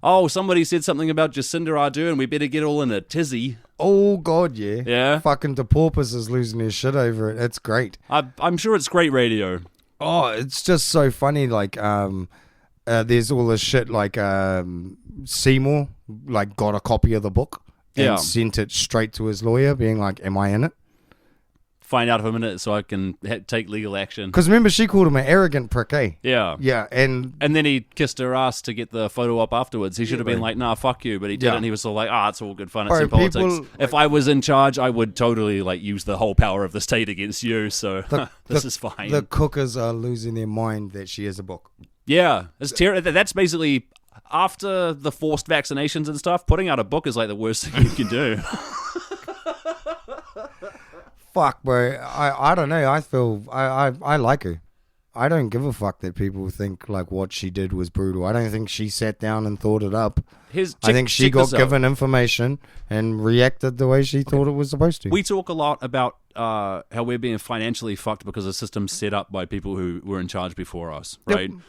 Oh, somebody said something about Jacinda Ardern. We better get all in a tizzy. Oh, God, yeah. Yeah? Fucking DePaupers is losing their shit over it. It's great. I'm sure it's great radio. Oh, it's just so funny. Like, there's all this shit like Seymour, like, got a copy of the book and sent it straight to his lawyer, being like, am I in it? Find out for a minute so I can take legal action. Because remember, she called him an arrogant prick, eh? Yeah. Yeah, and then he kissed her ass to get the photo up afterwards. He should have been like, nah, fuck you. But he didn't. He was all like, it's all good fun. It's in politics. If I was in charge, I would totally like use the whole power of the state against you. So this is fine. The cookers are losing their mind that she has a book. Yeah. That's basically, after the forced vaccinations and stuff, putting out a book is like the worst thing you can do. Fuck, bro. I don't know. I feel I like her. I don't give a fuck that people think like what she did was brutal. I don't think she sat down and thought it up. I think she got given information and reacted the way she thought it was supposed to. We talk a lot about how we're being financially fucked because the system's set up by people who were in charge before us, right? Yep.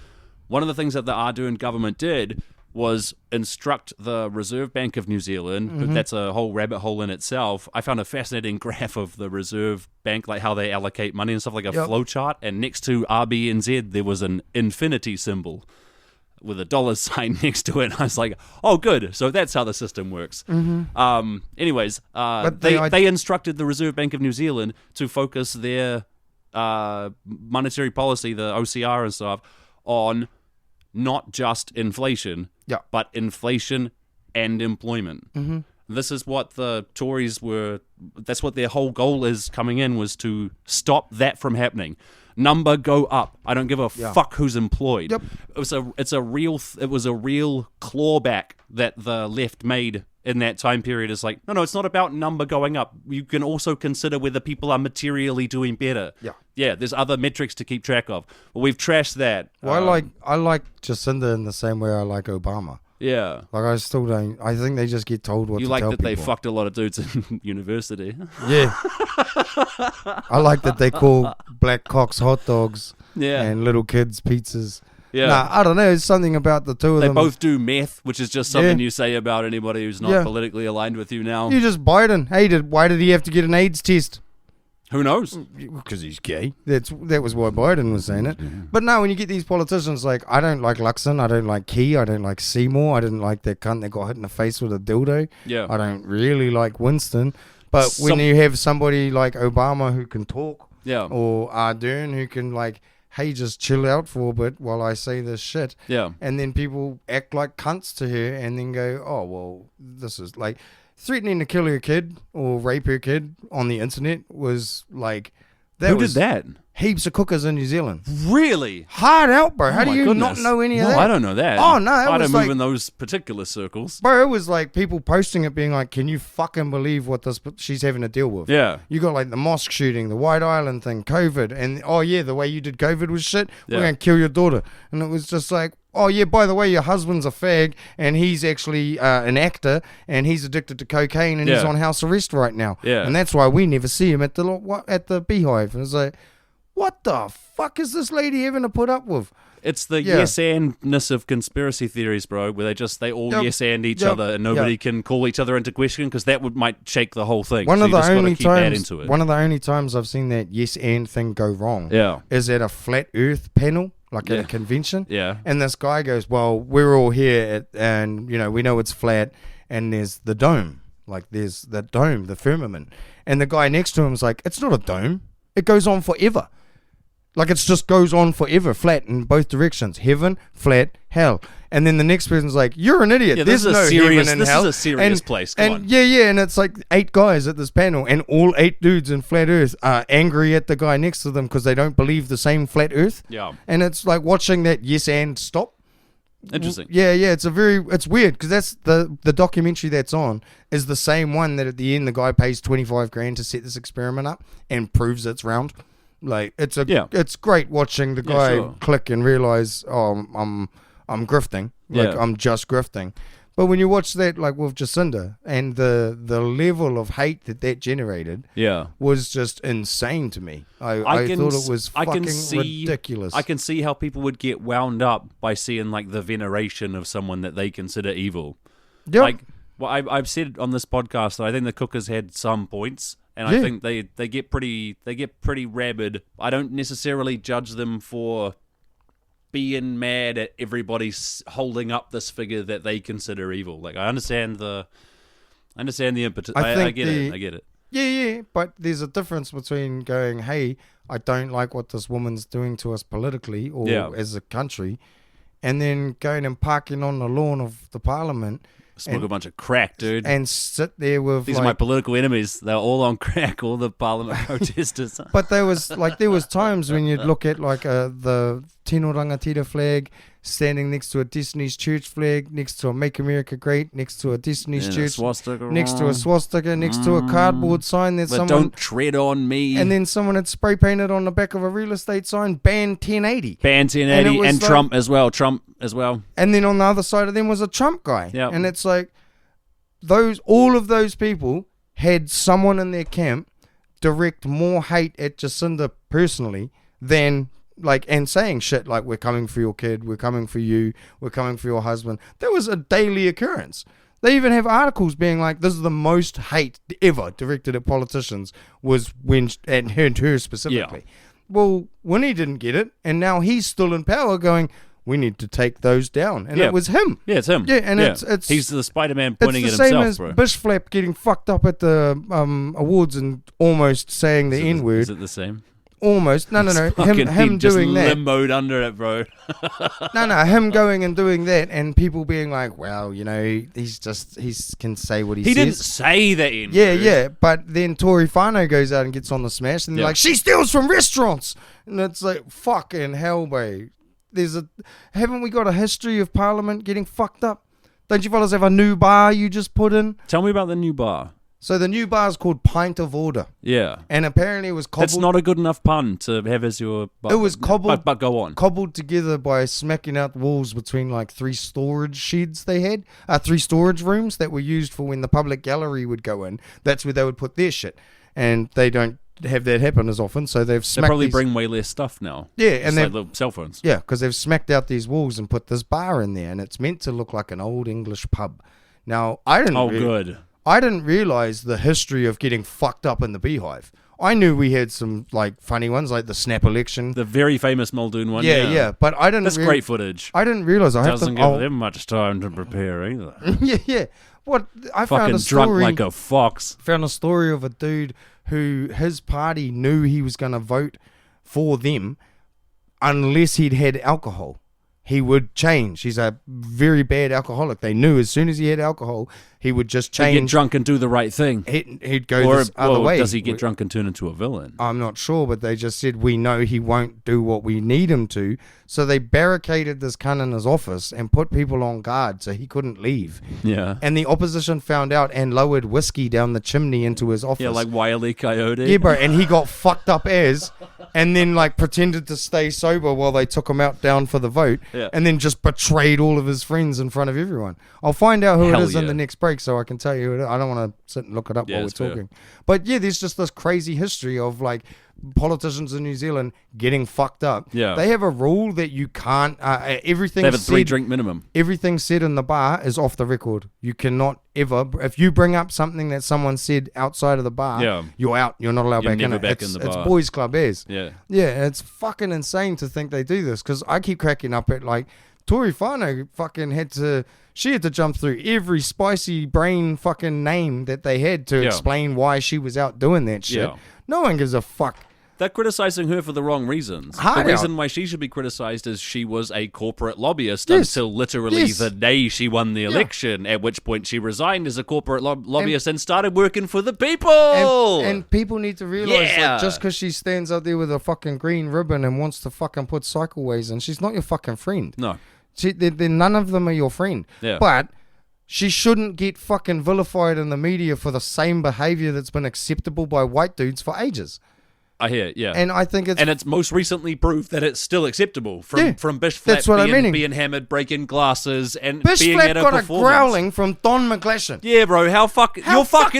One of the things that the Ardern government did was instruct the Reserve Bank of New Zealand, but that's a whole rabbit hole in itself. I found a fascinating graph of the Reserve Bank, like how they allocate money and stuff, like a flow chart, and next to RBNZ there was an infinity symbol with a dollar sign next to it. I was like, oh, good. So that's how the system works. Anyways, they instructed the Reserve Bank of New Zealand to focus their monetary policy, the OCR and stuff, on not just inflation, but inflation and employment. This is what the Tories were, that's what their whole goal is coming in, was to stop that from happening. Number go up. I don't give a fuck who's employed. It was a real clawback that the left made in that time period. Is like, no, it's not about number going up. You can also consider whether people are materially doing better. Yeah, there's other metrics to keep track of. Well, we've trashed that. Well, I like Jacinda in the same way I like Obama. Yeah. Like, I still don't. I think they just get told what to tell people. You like that they fucked a lot of dudes in university. Yeah. I like that they call black cocks hot dogs and little kids pizzas. Yeah. Nah, I don't know. It's something about the two of them. They both do meth, which is just something you say about anybody who's not politically aligned with you now. You just Biden. Hey, why did he have to get an AIDS test? Who knows? Because he's gay. That was why Biden was saying it. But no, when you get these politicians, like, I don't like Luxon, I don't like Key, I don't like Seymour, I didn't like that cunt that got hit in the face with a dildo. Yeah. I don't really like Winston. But when you have somebody like Obama who can talk, or Ardern who can, like, hey, just chill out for a bit while I say this shit. Yeah. And then people act like cunts to her and then go, oh, well, this is like... Threatening to kill her kid or rape her kid on the internet was like... Who did that? Heaps of cookers in New Zealand. Really? Hard out, bro. How do you not know any of that? I don't know that. Oh, no. I don't move in those particular circles. Bro, it was like people posting it being like, can you fucking believe what she's having to deal with? Yeah. You got like the mosque shooting, the White Island thing, COVID, and oh yeah, the way you did COVID was shit. We're going to kill your daughter. And it was just like... Oh, yeah, by the way, your husband's a fag, and he's actually an actor, and he's addicted to cocaine, and he's on house arrest right now. Yeah. And that's why we never see him at the Beehive. And it's like, what the fuck is this lady having to put up with? It's the yes-and-ness of conspiracy theories, bro, where they all yes-and each other, and nobody can call each other into question, because that might shake the whole thing. One of the only times I've seen that yes-and thing go wrong is at a flat earth panel. Like at a convention. Yeah. And this guy goes, well, we're all here and, you know, we know it's flat and there's the dome. Like there's the dome, the firmament. And the guy next to him is like, it's not a dome. It goes on forever. Like it just goes on forever, flat in both directions. Heaven, flat, hell. And then the next person's like, you're an idiot. There's no heaven and hell. This is a serious place. Come on. Yeah. And it's like 8 guys at this panel, and all 8 dudes in flat earth are angry at the guy next to them because they don't believe the same flat earth. Yeah. And it's like watching that yes and stop. Interesting. Yeah. It's weird because that's the documentary that's on is the same one that at the end the guy pays $25,000 to set this experiment up and proves it's round. Like it's great watching the guy click and realize, oh, I'm grifting. Like I'm just grifting. But when you watch that, like with Jacinda, and the level of hate that generated, was just insane to me. I thought it was fucking ridiculous. I can see how people would get wound up by seeing like the veneration of someone that they consider evil. Yep. Like, well, I've said on this podcast that I think the Cookers had some points, and I think they get pretty rabid. I don't necessarily judge them for being mad at everybody holding up this figure that they consider evil. Like, I understand the impetus. I get it. Yeah, but there's a difference between going, hey, I don't like what this woman's doing to us politically or as a country, and then going and parking on the lawn of the parliament. Smoke a bunch of crack, dude. And sit there with these are my political enemies. They're all on crack, all the parliament protesters. But there was times when you'd look at like the Tino Rangatira flag standing next to a Destiny's Church flag, next to a Make America Great, next to a Destiny's Church, next to a swastika, next to a cardboard sign that someone... Don't tread on me. And then someone had spray painted on the back of a real estate sign, ban 1080. Ban 1080 and Trump as well. And then on the other side of them was a Trump guy. Yep. And it's like, all of those people had someone in their camp direct more hate at Jacinda personally than... and saying shit like, we're coming for your kid, we're coming for you, we're coming for your husband. That was a daily occurrence. They even have articles being like, this is the most hate ever directed at politicians was when, and her specifically. Yeah. Well, Winnie didn't get it, and now he's still in power going, we need to take those down. And it was him. Yeah, it's him. Yeah, and it's he's the Spider-Man pointing at It's himself, the same as Bishflap getting fucked up at the awards and almost saying the N-word. Is it the same? Almost. No. Him doing that. Limboed under it, bro. No. Him going and doing that, and people being like, well, he can say what he says. He didn't say that in. Yeah. But then Tory Whānau goes out and gets on the smash, and they're like, she steals from restaurants. And it's like, fucking hell, bro. Haven't we got a history of Parliament getting fucked up? Don't you fellas have a new bar you just put in? Tell me about the new bar. So the new bar is called Pint of Order. Yeah. And apparently it was cobbled... That's not a good enough pun to have as your... It was cobbled... But go on. Cobbled together by smacking out walls between like 3 storage sheds they had. 3 storage rooms that were used for when the public gallery would go in. That's where they would put their shit. And they don't have that happen as often, so they've smacked... They probably bring way less stuff now. Yeah, and they've... like cell phones. Yeah, because they've smacked out these walls and put this bar in there, and it's meant to look like an old English pub. Now, I didn't... good. I didn't realize the history of getting fucked up in the Beehive. I knew we had some like funny ones, like the snap election, the very famous Muldoon one. Yeah. But I didn't. That's great footage. I didn't realize doesn't give them much time to prepare either. yeah. What I fucking found a story, drunk like a fox. Found a story of a dude who his party knew he was going to vote for them unless he'd had alcohol. He would change. He's a very bad alcoholic. They knew as soon as he had alcohol, he would just change. He'd get drunk and do the right thing. He'd go this other way. Does he get drunk and turn into a villain? I'm not sure, but they just said, we know he won't do what we need him to. So they barricaded this cunt in his office and put people on guard so he couldn't leave. Yeah. And the opposition found out and lowered whiskey down the chimney into his office. Yeah, like Wile E. Coyote. Yeah, bro. And he got fucked up and then like pretended to stay sober while they took him out down for the vote. Yeah. And then just betrayed all of his friends in front of everyone. I'll find out who it is in the next break so I can tell you. I don't want to sit and look it up while we're talking. But yeah, there's just this crazy history of like politicians in New Zealand getting fucked up. Yeah. They have a rule that you can't, everything they have a 3-drink minimum. Everything said in the bar is off the record. You cannot ever, if you bring up something that someone said outside of the bar, you're out. You're not allowed back in it. In the bar. It's boys club as. Yeah. Yeah, it's fucking insane to think they do this because I keep cracking up at like, Tory Whānau fucking had to jump through every spicy brain fucking name that they had to explain why she was out doing that shit. Yeah. No one gives a fuck. They're criticizing her for the wrong reasons. The reason why she should be criticized is she was a corporate lobbyist until literally the day she won the election, at which point she resigned as a corporate lobbyist and started working for the people. And people need to realize that just because she stands out there with a fucking green ribbon and wants to fucking put cycleways in, she's not your fucking friend. No. None of them are your friend. Yeah. But she shouldn't get fucking vilified in the media for the same behavior that's been acceptable by white dudes for ages. I hear. Yeah, And I think it's most recently proved that it's still acceptable from Bish Flap that's what I'm meaning. being hammered, breaking glasses, and Bish being Flap at a got performance. a growling from Don McGlashan. Yeah, bro, you're fucking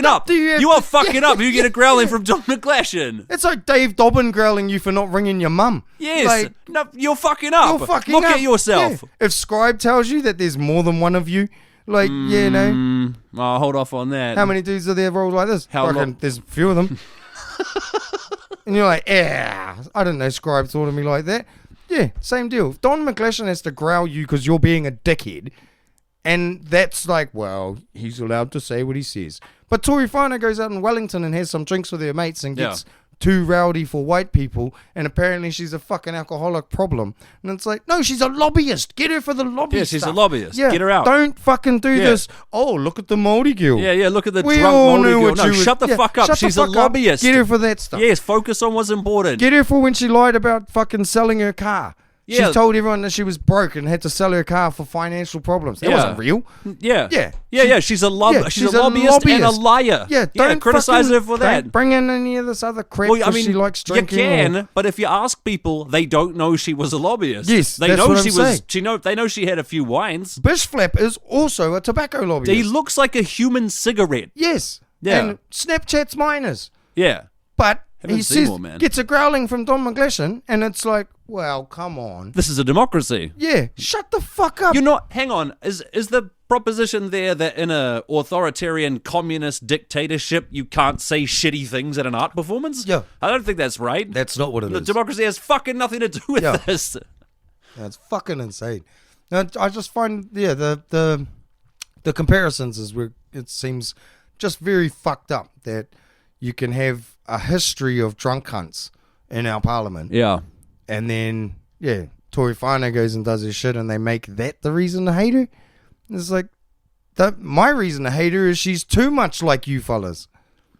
up. You are fucking up. You get a growling from Don McGlashan. It's like Dave Dobbin growling you for not ringing your mum. Yes, like, no, you're fucking up. You're fucking Look up. at yourself. Yeah. If Scribe tells you that there's more than one of you, like, I'll hold off on that. how many dudes are there rolled like this? How long? There's a few of them. And you're like, yeah, I don't know, Scribe thought of me like that. Yeah, same deal. If Don McGlashan has to growl you because you're being a dickhead, and that's like, well, he's allowed to say what he says. But Tory Whānau goes out in Wellington and has some drinks with her mates and gets too rowdy for white people, and apparently she's a fucking alcoholic problem. And it's like, no, she's a lobbyist. Get her for the lobby Yeah, she's stuff. a lobbyist. Yeah, Get her out. Don't fucking do this. Oh, look at the Māori girl. Yeah, look at the We drunk all Māori knew girl. what No, you shut the fuck up. Shut the She's fuck a up. lobbyist. Get her for that stuff. Yes, focus on what's important. Get her for when she lied about fucking selling her car. Yeah. She told everyone that she was broke and had to sell her car for financial problems. That wasn't real. Yeah. Yeah. She's a she's a lobbyist and a liar. Yeah, don't criticize fucking- her for that. Don't bring in any of this other crap Well, I 'cause mean, she likes you drinking. can, but if you ask people, they don't know she was a lobbyist. Yes, they that's know what I'm she saying. was. They know she had a few wines. Bish Flap is also a tobacco lobbyist. He looks like a human cigarette. Yes. Yeah. And Snapchat's minors. Yeah. But Haven't he seen says, more, man. gets a growling from Don McGlashan, and it's like, well, come on. This is a democracy. Yeah, shut the fuck up. You're not. Hang on. Is the proposition there that in a authoritarian communist dictatorship you can't say shitty things at an art performance? Yeah. I don't think that's right. That's not what it The is. democracy has fucking nothing to do with Yeah. this. That's fucking insane. And I just find, the comparisons is where it seems just very fucked up that you can have a history of drunk cunts in our parliament. Yeah. And then, Tory Whānau goes and does his shit and they make that the reason to hate her. It's like, my reason to hate her is she's too much like you fellas.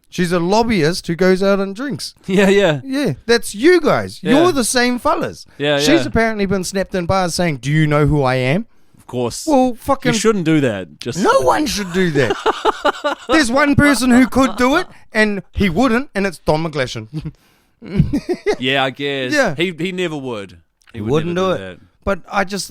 She's a lobbyist who goes out and drinks. Yeah. Yeah, that's you guys. Yeah. You're the same fellas. Yeah, She's yeah. apparently been snapped in bars saying, do you know who I am? Of course. Well, fucking... You shouldn't do that. Just No one should do that. There's one person who could do it, and he wouldn't, and it's Don McGlashan. Yeah, I guess. Yeah. He never would. He would Wouldn't never do it. that. But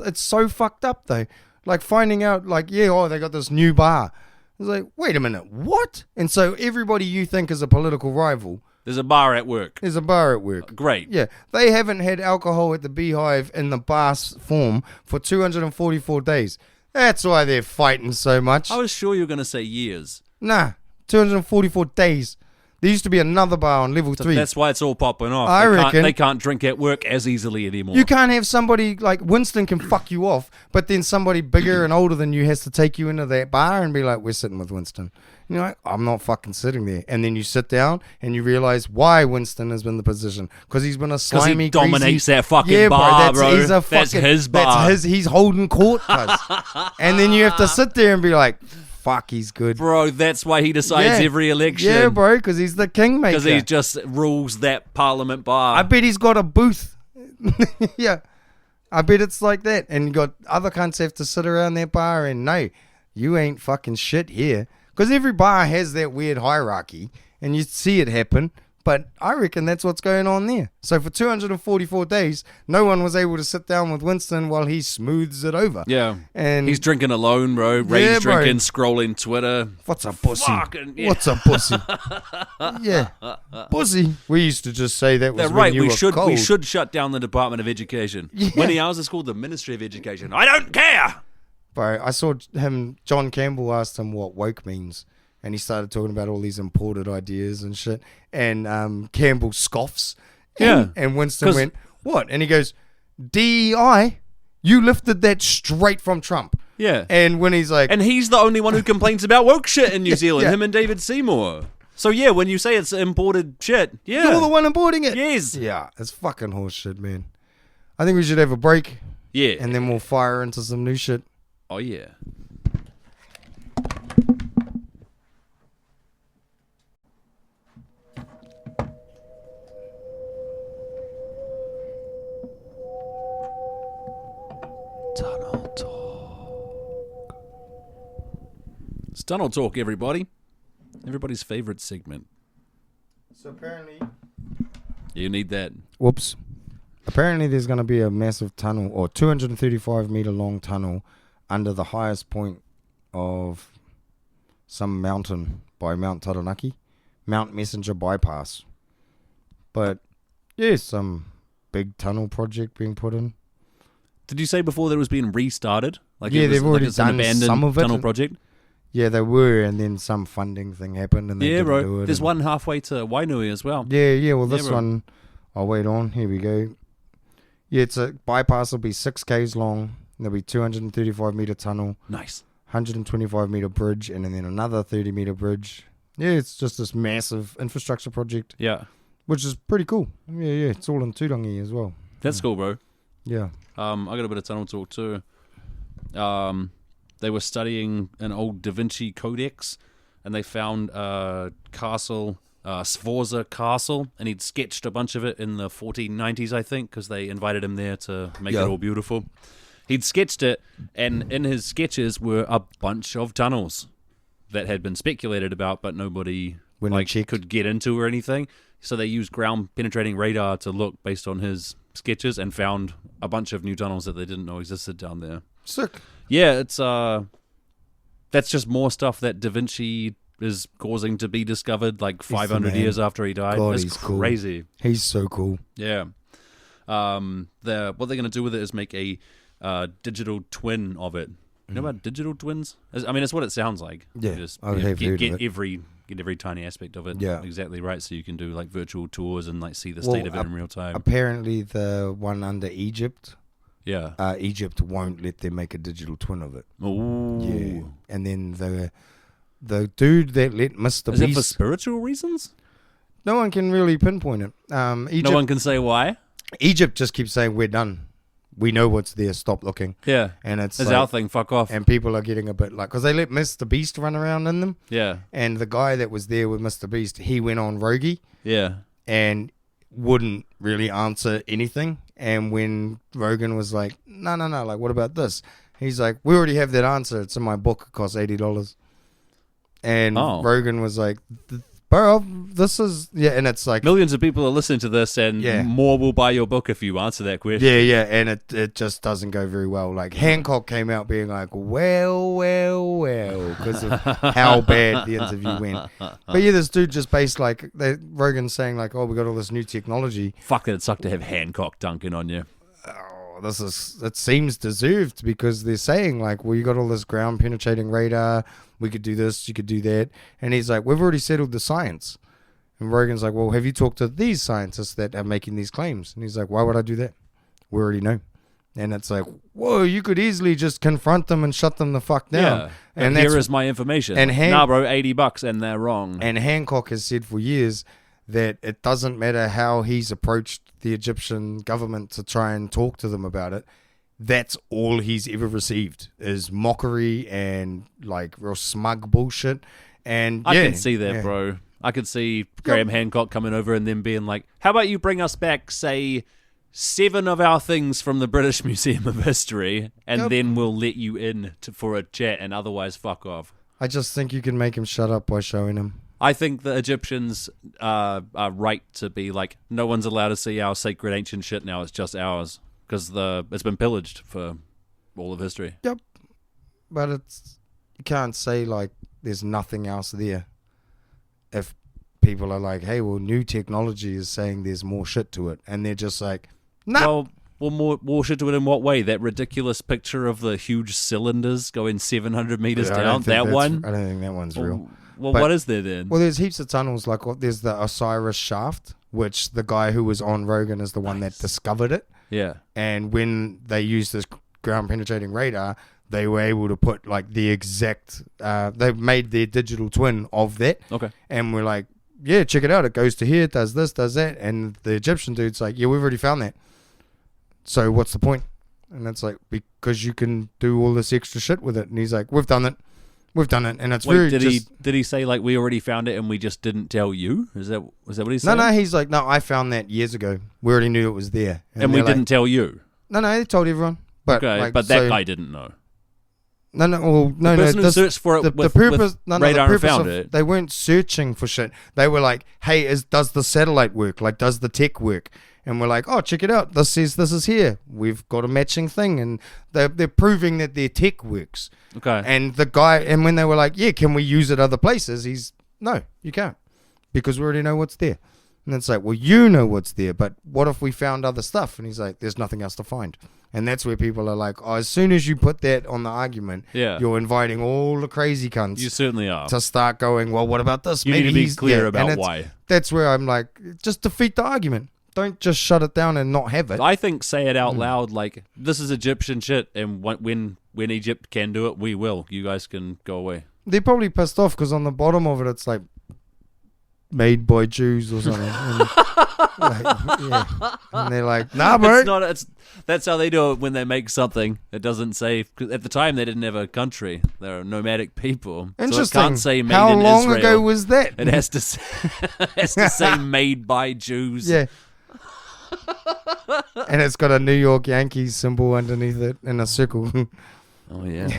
it's so fucked up, though. Like, finding out, like, they got this new bar. It's like, wait a minute, what? And so everybody you think is a political rival There's a bar at work. is a bar at work. Great. Yeah, they haven't had alcohol at the Beehive in the bar form for 244 days. That's why they're fighting so much. I was sure you were going to say years. Nah, 244 days. There used to be another bar on level 3. That's why it's all popping off. I They reckon. they can't drink at work as easily anymore. You can't have somebody like Winston can fuck you off, but then somebody bigger and older than you has to take you into that bar and be like, we're sitting with Winston. And you're like, I'm not fucking sitting there. And then you sit down and you realize why Winston has been in the position. Because he's been a slimy, he dominates greasy... that fucking yeah, bar, bro. He's a That's fucking, his bar. he's holding court, cuz. And then you have to sit there and be like, fuck, he's good. Bro, that's why he decides Yeah. every election. Yeah, bro, because he's the kingmaker. Because he just rules that parliament bar. I bet he's got a booth. Yeah. I bet it's like that. And you got other cunts have to sit around that bar and no, you ain't fucking shit here. Because every bar has that weird hierarchy and you see it happen. But I reckon that's what's going on there. So for 244 days, no one was able to sit down with Winston while he smooths it over. Yeah. And He's drinking alone, bro. Ray's Yeah, bro. drinking, scrolling Twitter. what's a pussy? Fucking, yeah. What's a pussy? Yeah. Pussy. We used to just say that was Yeah, when right, you we were should cold. we should shut down the Department of Education. Yeah. Many hours is called the Ministry of Education. I don't care. Bro, I saw John Campbell asked him what woke means. And he started talking about all these imported ideas and shit. And Campbell scoffs. Yeah. And Winston 'Cause- went, what? And he goes, DEI? You lifted that straight from Trump. Yeah. And when he's like, And he's the only one who complains about woke shit in New Zealand, yeah. him and David Seymour. So yeah, when you say it's imported shit, yeah. you're the one importing it. Yes. Yeah, it's fucking horse shit, man. I think we should have a break. Yeah. And then we'll fire into some new shit. Oh yeah. Tunnel Talk. It's Tunnel Talk, everybody. Everybody's favorite segment. So apparently, You need that. Whoops. Apparently there's going to be a massive tunnel, or 235 meter long tunnel under the highest point of some mountain by Mount Taranaki. Mount Messenger bypass. But yeah, some big tunnel project being put in. Did you say before that it was being restarted? Like Yeah, it was, they've already it's an done abandoned some of it. tunnel project? Yeah, they were, and then some funding thing happened, and they Yeah, didn't bro. do it. There's and- one halfway to Wainui as well. Yeah. Well, this bro. one, I'll wait on. Here we go. Yeah, it's a bypass. Will be 6 k's long. There'll be 235 meter tunnel, Nice. 125 meter bridge, and then another 30 meter bridge. Yeah, it's just this massive infrastructure project, Yeah. which is pretty cool. Yeah. It's all in Turangi as well. That's cool, bro. Yeah. I got a bit of tunnel talk too. They were studying an old Da Vinci Codex, and they found a castle, Sforza Castle, and he'd sketched a bunch of it in the 1490s, I think, because they invited him there to make it all beautiful. He'd sketched it, and in his sketches were a bunch of tunnels that had been speculated about, but nobody When he checked. could get into or anything. So they used ground-penetrating radar to look based on his sketches and found a bunch of new tunnels that they didn't know existed down there. Sick. Yeah, it's that's just more stuff that Da Vinci is causing to be discovered like 500 man. years after he died. God, That's he's cool. crazy. He's so cool. Yeah. What they're going to do with it is make a digital twin of it. You know about digital twins? I mean, it's what it sounds like. Yeah, You just, I have heard get of it. every tiny aspect of it. Yeah. Exactly right. So you can do like virtual tours and like see the Well, state of it in real time. Apparently, the one under Egypt, Yeah. Egypt won't let them make a digital twin of it. Ooh. Yeah, and then the dude that let Mr. Is it for Beast, spiritual reasons? no one can really pinpoint it. Egypt, No one can say why. Egypt just keeps saying we're done. We know what's there. Stop looking. Yeah. And it's It's like- our thing. Fuck off. and people are getting a bit like, because they let Mr. Beast run around in them, Yeah. and the guy that was there with Mr. Beast, he went on Rogie Yeah. and wouldn't really answer anything. And when Rogan was like, no, like, what about this? He's like, we already have that answer. It's in my book. It costs $80. And Rogan was like, bro, this is, yeah, and it's like, Millions of people are listening to this, and Yeah. more will buy your book if you answer that question. yeah, and it just doesn't go very well. Like, Hancock came out being like, well, because of how bad the interview went. But yeah, this dude just based like, Rogan's saying like, oh, we got all this new technology. Fuck, it'd suck to have Hancock dunking on you. Oh, it seems deserved, because they're saying like, well, you got all this ground penetrating radar. We could do this, you could do that. And he's like, we've already settled the science. And Rogan's like, well, have you talked to these scientists that are making these claims? And he's like, why would I do that? We already know. And it's like, whoa, you could easily just confront them and shut them the fuck down. Yeah. And here is my information. and nah, bro, $80 and they're wrong. And Hancock has said for years that it doesn't matter how he's approached the Egyptian government to try and talk to them about it. That's all he's ever received is mockery and like real smug bullshit. And I yeah, can see that, yeah. bro. I could see Graham Hancock coming over and then being like, how about you bring us back, say, 7 of our things from the British Museum of History, and then we'll let you in for a chat, and otherwise fuck off. I just think you can make him shut up by showing him. I think the Egyptians are right to be like, no one's allowed to see our sacred ancient shit now, it's just ours. Because it's been pillaged for all of history. Yep. But you can't say like there's nothing else there. If people are like, hey, well, new technology is saying there's more shit to it. And they're just like, no. Well, more shit to it in what way? That ridiculous picture of the huge cylinders going 700 meters down? That one? I don't think that one's real. Well, But- what is there then? Well, there's heaps of tunnels. Like there's the Osiris shaft, which the guy who was on Rogan is the one that discovered it. Yeah. And when they used this ground penetrating radar, they were able to put like the exact, they made their digital twin of that. Okay. And we're like, yeah, check it out. It goes to here, it does this, does that. And the Egyptian dude's like, yeah, we've already found that. So what's the point? And it's like, because you can do all this extra shit with it. And he's like, we've done it. And it's very did he say like we already found it and we just didn't tell you? Was that what he said? No, he's like, no, I found that years ago. We already knew it was there. And we they're didn't like, tell you. No, they told everyone. But Okay, like, but that so- guy didn't know. No. person who searched for it the with purpose, radar and found it. They weren't searching for shit. They were like, hey, does the satellite work? Like, does the tech work? And we're like, oh, check it out. This says this is here. We've got a matching thing. And they're proving that their tech works. Okay. And the guy, and when they were like, yeah, can we use it other places? No, you can't. Because we already know what's there. And it's like, well, you know what's there, but what if we found other stuff? And he's like, there's nothing else to find. And that's where people are like, oh, as soon as you put that on the argument, you're inviting all the crazy cunts. You certainly are. To start going, well, what about this? You Maybe need to be clear about why. That's where I'm like, just defeat the argument. Don't just shut it down and not have it. I think say it out loud, like, this is Egyptian shit, and when Egypt can do it, we will. You guys can go away. They're probably pissed off because on the bottom of it, it's like, made by Jews or something. And they're like, nah, bro. That's how they do it when they make something. It doesn't say, 'cause at the time they didn't have a country. They were nomadic people. Interesting. So it can't say made How in long Israel. ago was that? It has to say made by Jews. Yeah. And it's got a New York Yankees symbol underneath it in a circle. Oh, yeah.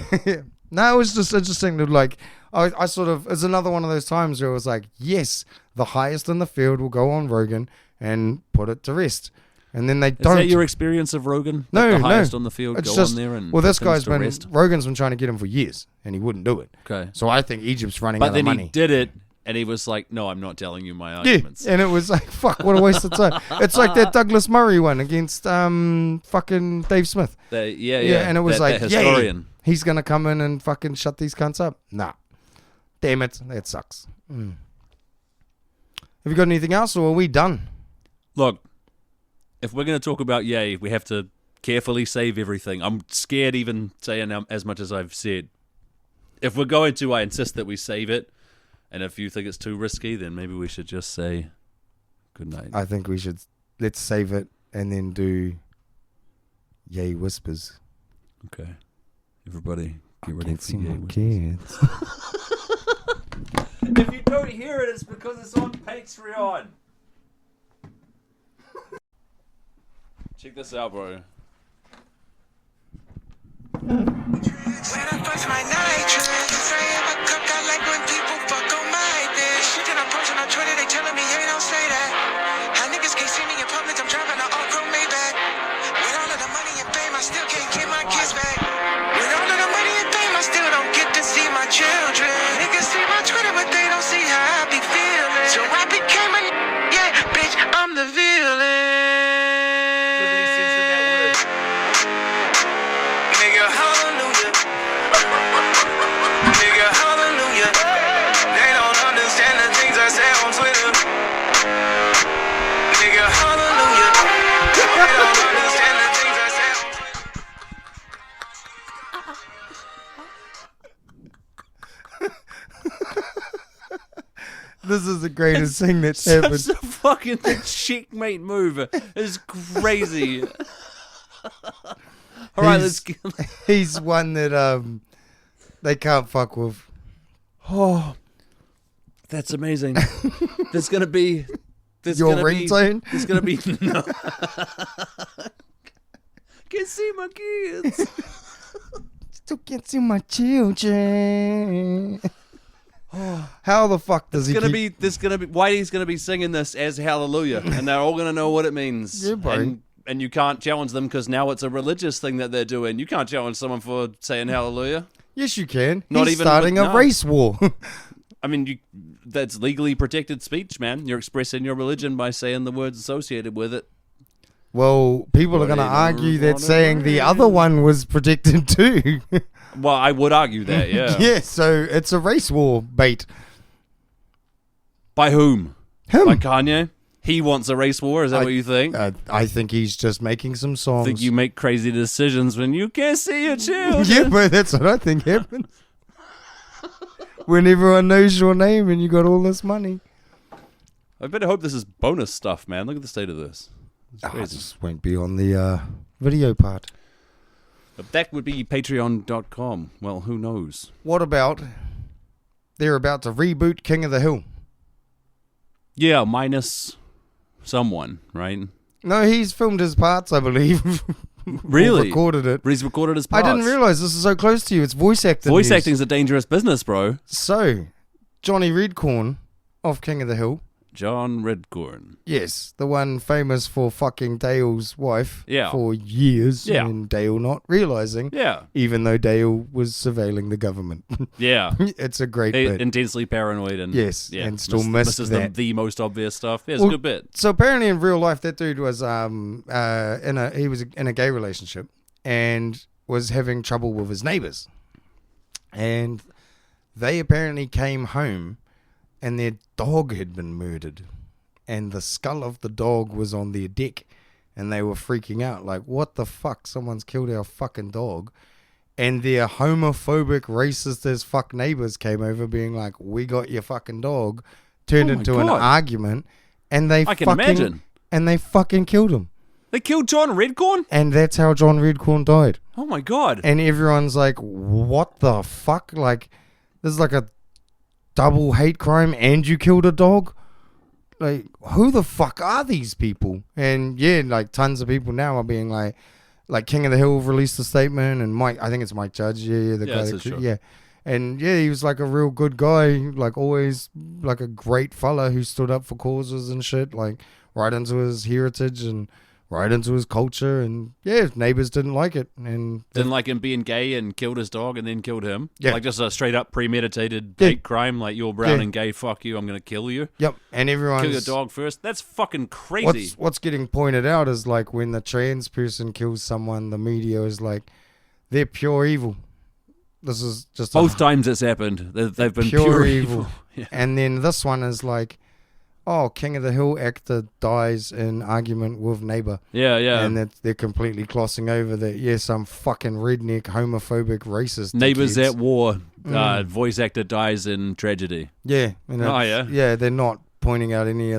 No, it was just interesting to like, I sort of, it's another one of those times where it was like, yes, the highest in the field will go on Rogan and put it to rest. And then they don't. Is that your experience of Rogan? No, the highest on the field, it's go just, on there and well, this put things guy's to been, rest? Rogan's been trying to get him for years and he wouldn't do it. Okay. So I think Egypt's running But out of then money. he did it. And he was like, no, I'm not telling you my Yeah, arguments. and it was like, fuck, what a waste of time. It's like that Douglas Murray one against fucking Dave Smith. Yeah, and it was that like, historian. He's going to come in and fucking shut these cunts up. Nah. Damn it. That sucks. Have you got anything else or are we done? Look, if we're going to talk about Ye, we have to carefully save everything. I'm scared even saying as much as I've said. If we're going to, I insist that we save it. And if you think it's too risky, then maybe we should just say good night. I think we should, let's save it and then do Yay Whispers. Okay. Everybody, get ready for Yay Whispers. Kids. If you don't hear it, it's because it's on Patreon. Check this out, bro. When I bust my nitrous, I am a cook. I like when people fuck on my dick. Shit that I'm posting on Twitter, they telling me, hey, don't say that. How niggas can't see me in public, I'm driving an all-chrome Maybach. With all of the money and fame, I still can't get my kids back. With all of the money and fame, I still don't get to see my children. Niggas see my Twitter, but they don't see how I be feeling. So I became a yeah, bitch, I'm the villain. Nigga, hallelujah. Nigga, hallelujah. They don't understand the things I say on Twitter. Nigga, hallelujah. They don't understand the things I say on Twitter. This is the greatest thing that's happened. Such a fucking checkmate move. It's crazy. All right, let's get... He's one that they can't fuck with. Oh, that's amazing. There's gonna be Your ringtone? There's gonna be no. Can't see my kids. Still can't see my children. How the fuck does There's gonna be Whitey's gonna be singing this as Hallelujah, and they're all gonna know what it means. Yeah, bro. And you can't challenge them because now it's a religious thing that they're doing. You can't challenge someone for saying Hallelujah. Yes, you can. Not He's even starting with- a no. race war. I mean, that's legally protected speech, man. You're expressing your religion by saying the words associated with it. Well, people are going to argue that saying the other one was protected too. Well, I would argue that, yeah. Yeah, so it's a race war bait. By whom? Him. By Kanye? He wants a race war? Is that what you think? I think he's just making some songs. Think you make crazy decisions when you can't see your children? Yeah, but that's what I think happens. When everyone knows your name and you got all this money. I better hope this is bonus stuff, man. Look at the state of this. It's I crazy. just won't be on the video part. But that would be patreon.com. Well, who knows? What about they're about to reboot King of the Hill? Yeah, minus someone, right? No, he's filmed his parts, I believe. Really? Or recorded it. He's recorded his I parts. didn't realize this is so close to you. It's voice acting. Voice news. acting's a dangerous business, bro. So, Johnny Redcorn of King of the Hill. John Redcorn. Yes, the one famous for fucking Dale's wife Yeah. for years. Yeah. And Dale not realizing. Yeah. Even though Dale was surveilling the government. Yeah. It's a great bit. Intensely paranoid and Yes, yeah, and still missed misses that. the most obvious stuff. Yeah, it's a good bit. So apparently in real life, that dude was he was in a gay relationship and was having trouble with his neighbors, and they apparently came home, and their dog had been murdered, and the skull of the dog was on their deck, and they were freaking out like, "What the fuck? Someone's killed our fucking dog." And their homophobic, racist as fuck neighbors came over being like, "We got your fucking dog," turned Oh my into an God. argument, and they I can imagine. and they fucking killed him. They killed John Redcorn? And that's how John Redcorn died. Oh my god. And everyone's like, "What the fuck? Like, this is like a double hate crime and you killed a dog? Like, who the fuck are these people?" And yeah, like tons of people now are being like King of the Hill released a statement, and I think it's Mike Judge, the guy that's that, true. yeah. And yeah, he was like a real good guy, like always like a great fella who stood up for causes and shit, like right into his heritage and right into his culture. And yeah, neighbors didn't like it, and Didn't like him being gay and killed his dog and then killed him. Yeah. Like just a straight up premeditated Yeah. hate crime. Like, you're brown Yeah. and gay, fuck you, I'm going to kill you. yep, and everyone's Kill your dog first. That's fucking crazy. What's getting pointed out is like when the trans person kills someone, the media is like, they're pure evil. This is just Both times it's happened. They've been pure evil. Yeah. And then this one is like, oh, King of the Hill actor dies in argument with neighbor. Yeah, yeah. And they're completely glossing over that, yeah, some fucking redneck, homophobic, racist Neighbors dickheads. at war. Voice actor dies in tragedy. Yeah. And Oh, it's- yeah? Yeah, they're not pointing out any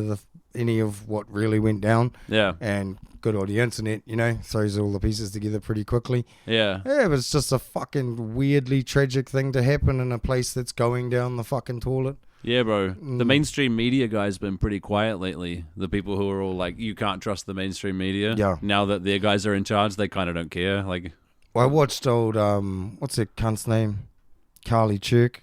of what really went down. Yeah, And good old the internet, throws all the pieces together pretty quickly. yeah. Yeah, but it's just a fucking weirdly tragic thing to happen in a place that's going down the fucking toilet. Yeah, bro. The mainstream media guy's been pretty quiet lately. The people who are all like, you can't trust the mainstream media. Yeah. Now that their guys are in charge, they kind of don't care. Like, Well, I watched old, what's that cunt's name? Carly Chirk.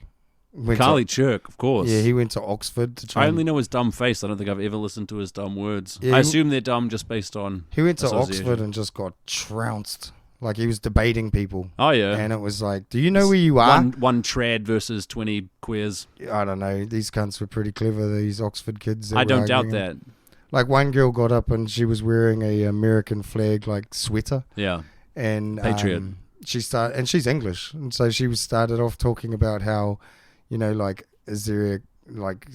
Carly Chirk, of course. Yeah, he went to Oxford to try. I only know his dumb face. I don't think I've ever listened to his dumb words. Yeah, I assume they're dumb just based on. He went to association. Oxford and just got trounced. Like he was debating people. Oh, yeah. And it was like, do you know where you are? One trad versus 20 queers. I don't know. These cunts were pretty clever, these Oxford kids. that I were don't doubt arguing. that. Like one girl got up and she was wearing a American flag like sweater. Yeah. And Patriot. and she's English, and so she started off talking about how, like, is there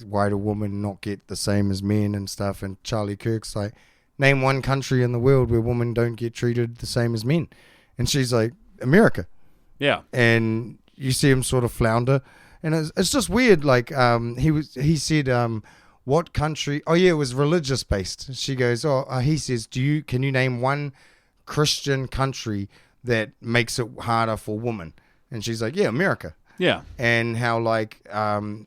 why do women not get the same as men and stuff? And Charlie Kirk's like, name one country in the world where women don't get treated the same as men, and she's like, America. Yeah. And you see him sort of flounder, and it's just weird. Like he said, what country? Oh yeah, it was religious based. She goes, he says, can you name one Christian country that makes it harder for women? And she's like, yeah, America. Yeah. And how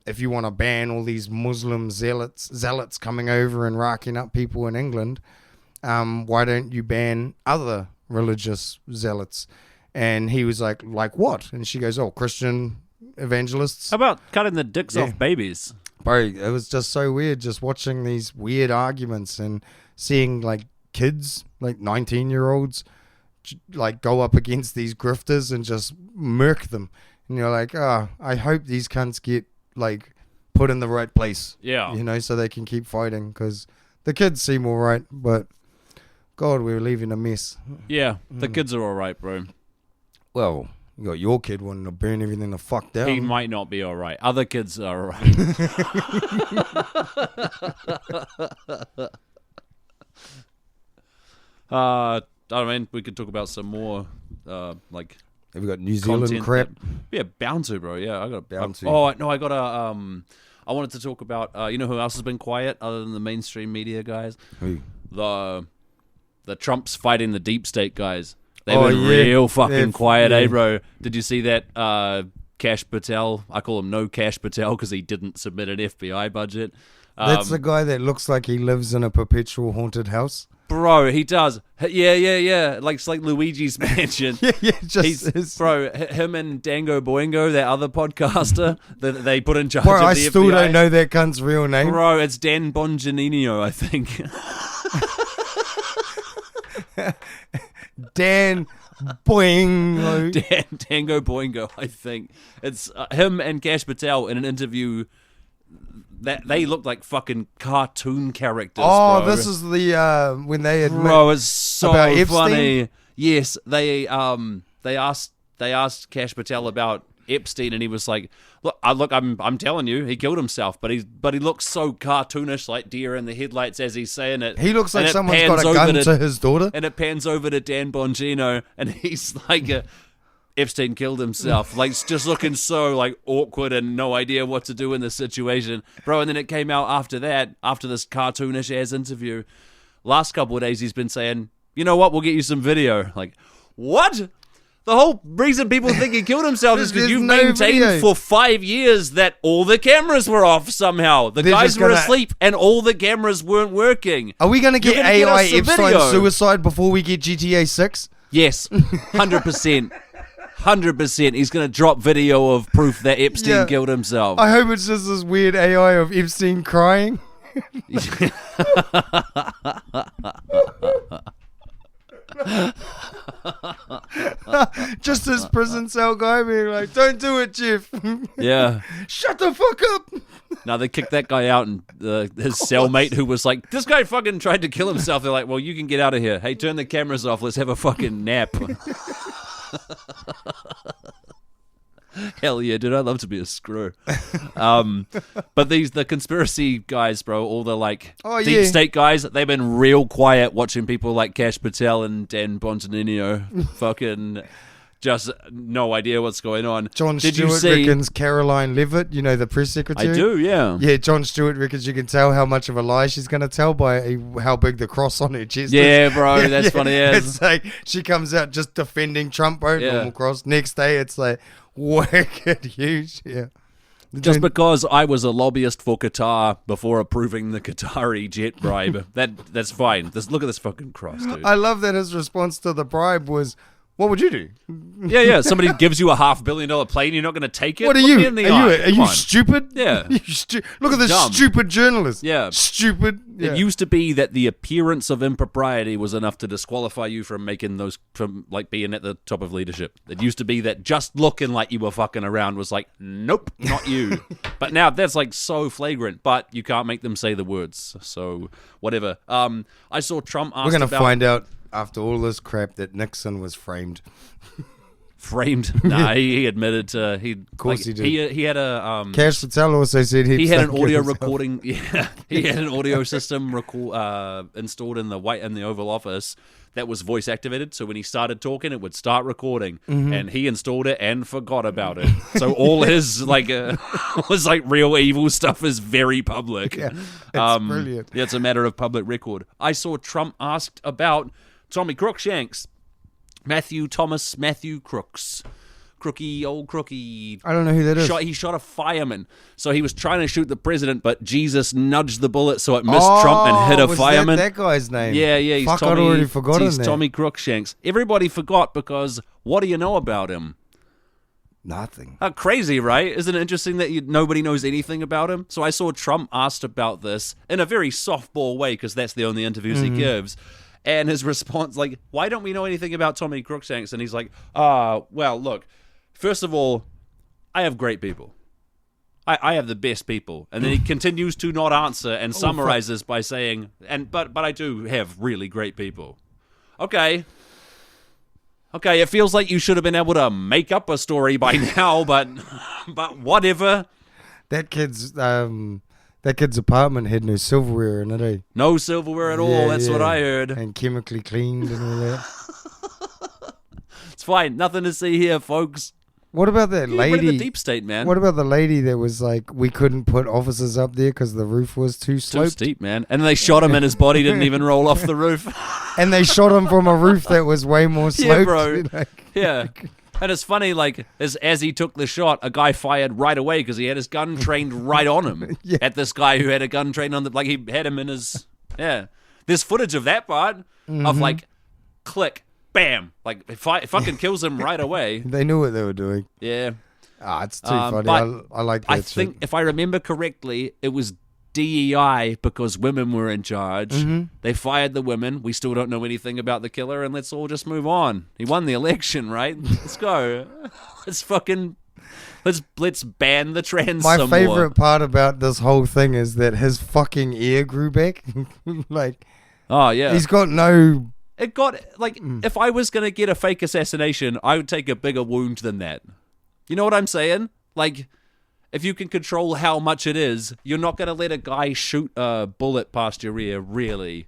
if you want to ban all these Muslim zealots coming over and racking up people in England, why don't you ban other religious zealots? And he was like what? And she goes, Christian evangelists. How about cutting the dicks off babies? Bro, it was just so weird just watching these weird arguments and seeing like kids, like 19-year-olds, like go up against these grifters and just murk them. And you're like, I hope these cunts get like put in the right place. Yeah. So they can keep fighting, because the kids seem all right, but God, we're leaving a mess. Yeah. The kids are all right, bro. Well, you got your kid wanting to burn everything the fuck down. He might not be all right. Other kids are all right. I mean, we could talk about some more, like, Have you got New Zealand content crap? Yeah, bound to, bro. Yeah, I got Bound to. Oh no, I got a. I wanted to talk about. You know who else has been quiet other than the mainstream media guys? Who? The Trumps fighting the deep state guys. They've Oh, been yeah. real fucking They've- quiet, yeah. bro? Did you see that Cash Patel. I call him No Cash Patel because he didn't submit an FBI budget. That's the guy that looks like he lives in a perpetual haunted house. Bro, he does. Yeah. Like it's like Luigi's Mansion. Him and Dango Boingo, that other podcaster that they put in charge of the FBI. I still don't know that cunt's real name. Bro, it's Dan Bonjanino, I think. Dan Boingo. Dango Boingo, I think. It's him and Cash Patel in an interview. That they look like fucking cartoon characters. Oh, bro. this is the when they admit. Bro, it's so about funny. Epstein? Yes, they asked Cash Patel about Epstein, and he was like, "Look, I'm telling you, he killed himself, but he looks so cartoonish, like deer in the headlights as he's saying it. He looks like someone's got a gun to his daughter." And it pans over to Dan Bongino, and he's like, Epstein killed himself, like just looking so like awkward and no idea what to do in this situation, bro. And then it came out after that, after this cartoonish ass interview. Last couple of days, he's been saying, "You know what? We'll get you some video." Like, what? The whole reason people think he killed himself is because you've maintained for 5 years that all the cameras were off somehow. The guys were asleep and all the cameras weren't working. Are we going to get AI Epstein suicide before we get GTA 6? Yes, 100%. 100%. He's going to drop video of proof that Epstein killed himself. I hope it's just this weird AI of Epstein crying. Just this prison cell guy being like, "Don't do it, Jeff." Yeah. Shut the fuck up. Now they kicked that guy out, and his cellmate who was like, "This guy fucking tried to kill himself." They're like, "Well, you can get out of here. Hey, turn the cameras off. Let's have a fucking nap." Hell yeah, dude! I'd love to be a screw. But the conspiracy guys, bro, all the like deep state guys, they've been real quiet watching people like Cash Patel and Dan Bonjanino fucking just no idea what's going on. Jon Stewart reckons Caroline Levitt, you know, the press secretary. I do, yeah. Yeah, Jon Stewart reckons you can tell how much of a lie she's going to tell by how big the cross on her chest is. Yeah, bro, that's funny as. It's like she comes out just defending Trump, bro, normal cross. Next day, it's like wicked huge, yeah. Just because I was a lobbyist for Qatar before approving the Qatari jet bribe, that's fine. Look at this fucking cross, dude. I love that his response to the bribe was, "What would you do?" Yeah. Somebody gives you a $500 million plane, you're not going to take it? What are Look you? me in the eye. Are you stupid? Yeah. Look at this Dumb. stupid journalist. Yeah. Stupid. Yeah. It used to be that the appearance of impropriety was enough to disqualify you from being at the top of leadership. It used to be that just looking like you were fucking around was like, nope, not you. But now that's like so flagrant, but you can't make them say the words. So whatever. I saw Trump asked We're going to find out after all this crap that Nixon was framed. Framed? Nah, he admitted he. Of course he did. He had a Cash Patel also said he had an audio recording. Yeah, he had an audio system installed in the Oval Office that was voice activated. So when he started talking, it would start recording, and he installed it and forgot about it. So all his was like real evil stuff is very public. Yeah, it's brilliant. Yeah, it's a matter of public record. I saw Trump asked about Tommy Crookshanks. Matthew Crooks. Old Crookie. I don't know who that is. He shot a fireman. So he was trying to shoot the president, but Jesus nudged the bullet so it missed Trump and hit a fireman. That guy's name? Yeah. He's Fuck, Tommy, I'd already forgotten he's that. Tommy Crookshanks. Everybody forgot because what do you know about him? Nothing. Crazy, right? Isn't it interesting that nobody knows anything about him? So I saw Trump asked about this in a very softball way because that's the only interviews he gives. And his response, like, why don't we know anything about Tommy Crookshanks? And he's like, well, look, first of all, I have great people. I have the best people. And then he continues to not answer and summarizes by saying, but I do have really great people. Okay, it feels like you should have been able to make up a story by now, but whatever. That kid's apartment had no silverware in it, eh? No silverware at all, that's what I heard. And chemically cleaned and all that. It's fine, nothing to see here, folks. What about that lady? The deep state, man. What about the lady that was like, we couldn't put officers up there because the roof was too sloped? Too steep, man. And they shot him and his body didn't even roll off the roof. And they shot him from a roof that was way more sloped. Yeah, bro. Yeah. And it's funny, like, as he took the shot, a guy fired right away because he had his gun trained right on him. Yeah. At this guy who had a gun trained on the, like, he had him in his, yeah. There's footage of that part of, like, click, bam. Like, it fucking kills him right away. They knew what they were doing. Yeah. Ah, it's too funny. but I like that I shit. think, if I remember correctly, it was DEI because women were in charge. They fired the women. We still don't know anything about the killer, and let's all just move on. He won the election, right? Let's go. Let's ban the trans. My favorite part about this whole thing is that his fucking ear grew back. Like, oh yeah, he's got no. It got like if I was gonna get a fake assassination, I would take a bigger wound than that. You know what I'm saying? Like, if you can control how much it is, you're not going to let a guy shoot a bullet past your ear, really.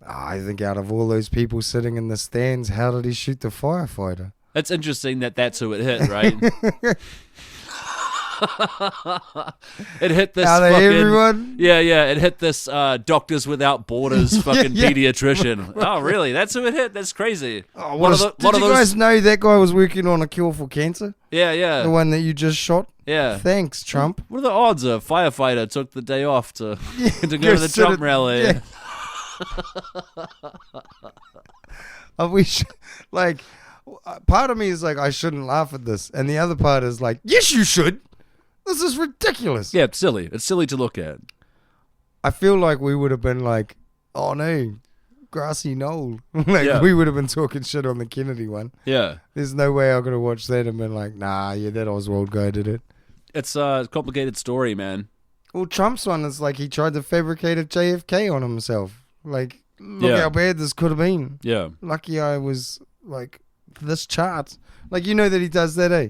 I think out of all those people sitting in the stands, how did he shoot the firefighter? It's interesting that that's who it hit, right? It hit this Out of fucking... everyone? Yeah, it hit this Doctors Without Borders fucking pediatrician. Oh, really? That's who it hit? That's crazy. Oh, did you guys know that guy was working on a cure for cancer? Yeah. The one that you just shot? Yeah. Thanks, Trump. What are the odds a firefighter took the day off to go to the Trump rally? Yeah. I wish, like, part of me is like, I shouldn't laugh at this. And the other part is like, yes, you should. This is ridiculous. Yeah, it's silly. It's silly to look at. I feel like we would have been like, oh no, grassy knoll. We would have been talking shit on the Kennedy one. Yeah. There's no way I could have watched that and been like, nah, yeah, that Oswald guy did it. It's a complicated story, man. Well, Trump's one is like he tried to fabricate a JFK on himself. Like, look how bad this could have been. Yeah. Lucky I was like, this chart. Like, you know that he does that, eh?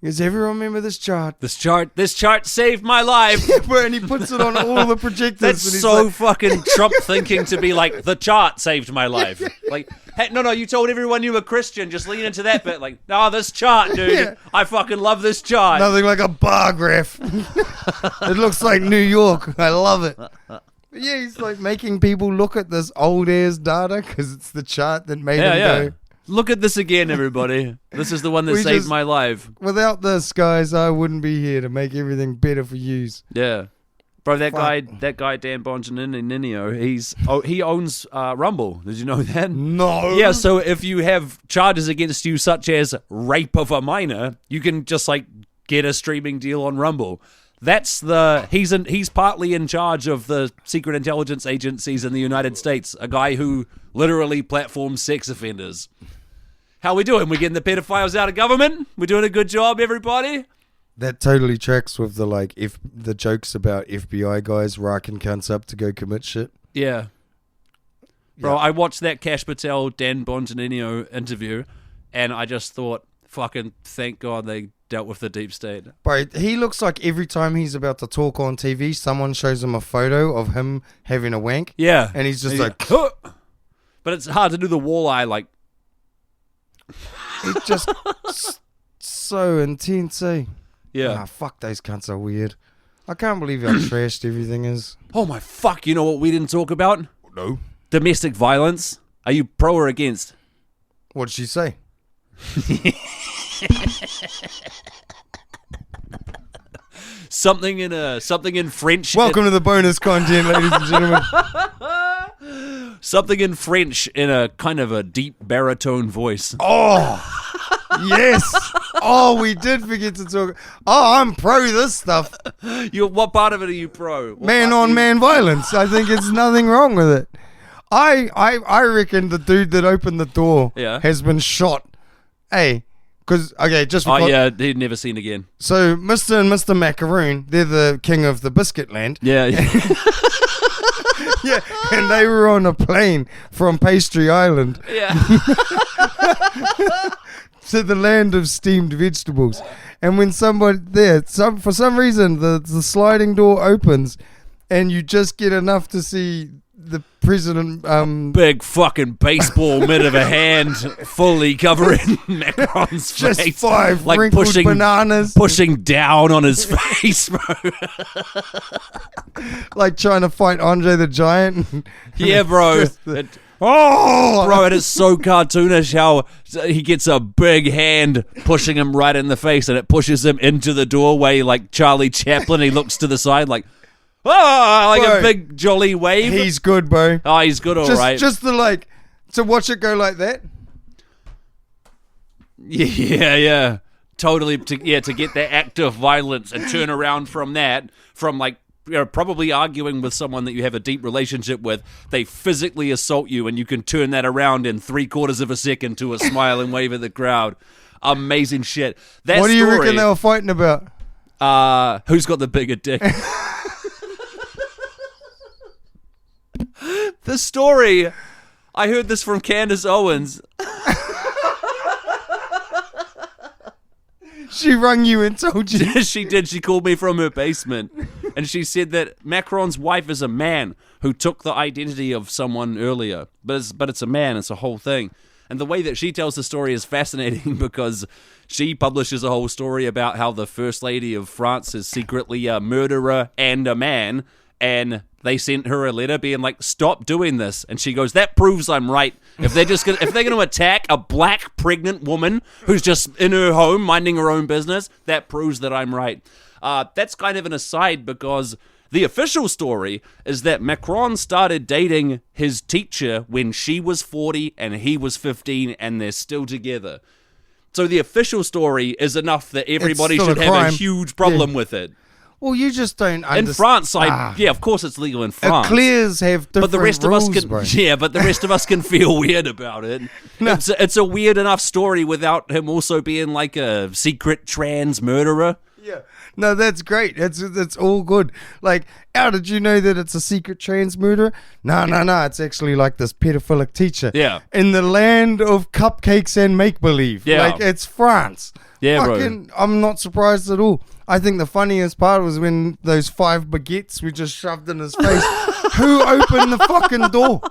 Does everyone remember this chart? This chart saved my life. And he puts it on all the projectors. That's and he's so like, fucking Trump thinking to be like, the chart saved my life. Like, hey, no, you told everyone you were Christian. Just lean into that bit. Like, no, this chart, dude. Yeah. I fucking love this chart. Nothing like a bar graph. It looks like New York. I love it. Yeah, he's like making people look at this old ass data because it's the chart that made him go. Look at this again, everybody. This is the one that saved my life. Without this, guys, I wouldn't be here to make everything better for yous. Yeah. Bro, that guy Dan Bongino, he owns Rumble. Did you know that? No. Yeah, so if you have charges against you such as rape of a minor, you can just like get a streaming deal on Rumble. That's he's partly in charge of the secret intelligence agencies in the United States. A guy who literally platforms sex offenders. How we doing? We getting the pedophiles out of government? We're doing a good job, everybody. That totally tracks with the like if the jokes about FBI guys racking cunts up to go commit shit. Yeah. Bro, I watched that Cash Patel Dan Bongino interview, and I just thought, fucking thank God they dealt with the deep state. Bro, he looks like every time he's about to talk on TV, someone shows him a photo of him having a wank. Yeah. And he's just like... But it's hard to do the walleye, like... It's just so intense, eh? Yeah. Ah, fuck, those cunts are weird. I can't believe how trashed everything is. Oh my fuck, you know what we didn't talk about? No. Domestic violence. Are you pro or against? What did she say? Something in French. Welcome to the bonus content, ladies and gentlemen. Something in French in a kind of a deep baritone voice. Oh, yes. Oh, we did forget to talk. Oh, I'm pro this stuff. What part of it are you pro? Man-on-man violence. I think it's nothing wrong with it. I reckon the dude that opened the door has been shot. Hey, because, okay, just because... Oh, yeah, he'd never seen again. So, Mr. and Mr. Macaroon, they're the king of the biscuit land. Yeah. Yeah, and they were on a plane from Pastry Island to the land of steamed vegetables. And when somebody there, for some reason, the sliding door opens and you just get enough to see the president... big fucking baseball mitt of a hand fully covering Macron's just face. Just 5 like wrinkled bananas. Pushing down on his face, bro. Like trying to fight Andre the Giant. Yeah, bro. Oh, Bro, it is so cartoonish how he gets a big hand pushing him right in the face, and it pushes him into the doorway like Charlie Chaplin. He looks to the side like, like Bro, a big jolly wave. he's good, bro. Oh, he's good, all right. Just to watch it go like that. Yeah. Totally, to get that act of violence and turn around from that, from like, probably arguing with someone that you have a deep relationship with, they physically assault you, and you can turn that around in 3/4 of a second to a smile and wave at the crowd. Amazing shit. That What do you story, reckon they were fighting about? who's got the bigger dick? The story, I heard this from Candace Owens. She rung you and told you. She did. She called me from her basement, and she said that Macron's wife is a man who took the identity of someone earlier, but it's a man. It's a whole thing. And the way that she tells the story is fascinating because she publishes a whole story about how the First Lady of France is secretly a murderer and a man, and they sent her a letter being like, "Stop doing this." And she goes, "That proves I'm right. If they're going to attack a black pregnant woman who's just in her home minding her own business, that proves that I'm right." That's kind of an aside because the official story is that Macron started dating his teacher when she was 40 and he was 15, and they're still together. So the official story is enough that everybody still should a have a crime. huge problem with it. Well, you just don't understand. In France, of course it's legal in France. Eclairs have different But the rest rules, of us can, bro. but the rest of us can feel weird about it. No. It's a weird enough story without him also being like a secret trans murderer. Yeah. No, that's great. That's all good. Like, how did you know that it's a secret trans murderer? No. It's actually like this pedophilic teacher. Yeah. In the land of cupcakes and make-believe. Yeah. Like, it's France. Yeah, bro. I'm not surprised at all. I think the funniest part was when those 5 baguettes were just shoved in his face. Who opened the fucking door?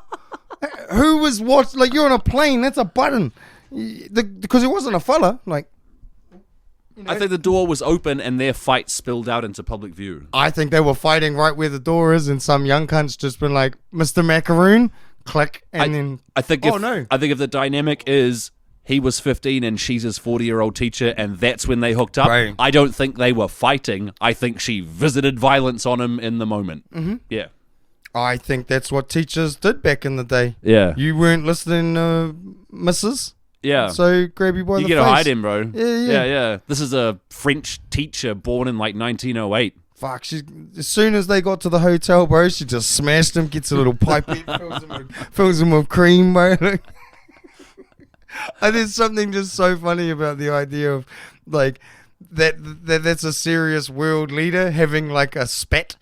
Who was watching? Like, you're on a plane. That's a button. Because it wasn't a fella. Like, you know, I think the door was open and their fight spilled out into public view. I think they were fighting right where the door is, and some young cunt's just been like, "Mr. Macaroon," click, and then I think oh no, I think if the dynamic is he was 15 and she's his 40-year-old teacher, and that's when they hooked up. Right. I don't think they were fighting. I think she visited violence on him in the moment. Mm-hmm. Yeah. I think that's what teachers did back in the day. Yeah. You weren't listening, Mrs. Yeah. So grab you by You the get face. to hide him, bro. Yeah. This is a French teacher born in like 1908. Fuck, as soon as they got to the hotel, bro, she just smashed him, gets a little pipe in, fills him with cream, bro. And there's something just so funny about the idea of, like, that's a serious world leader having, like, a spat.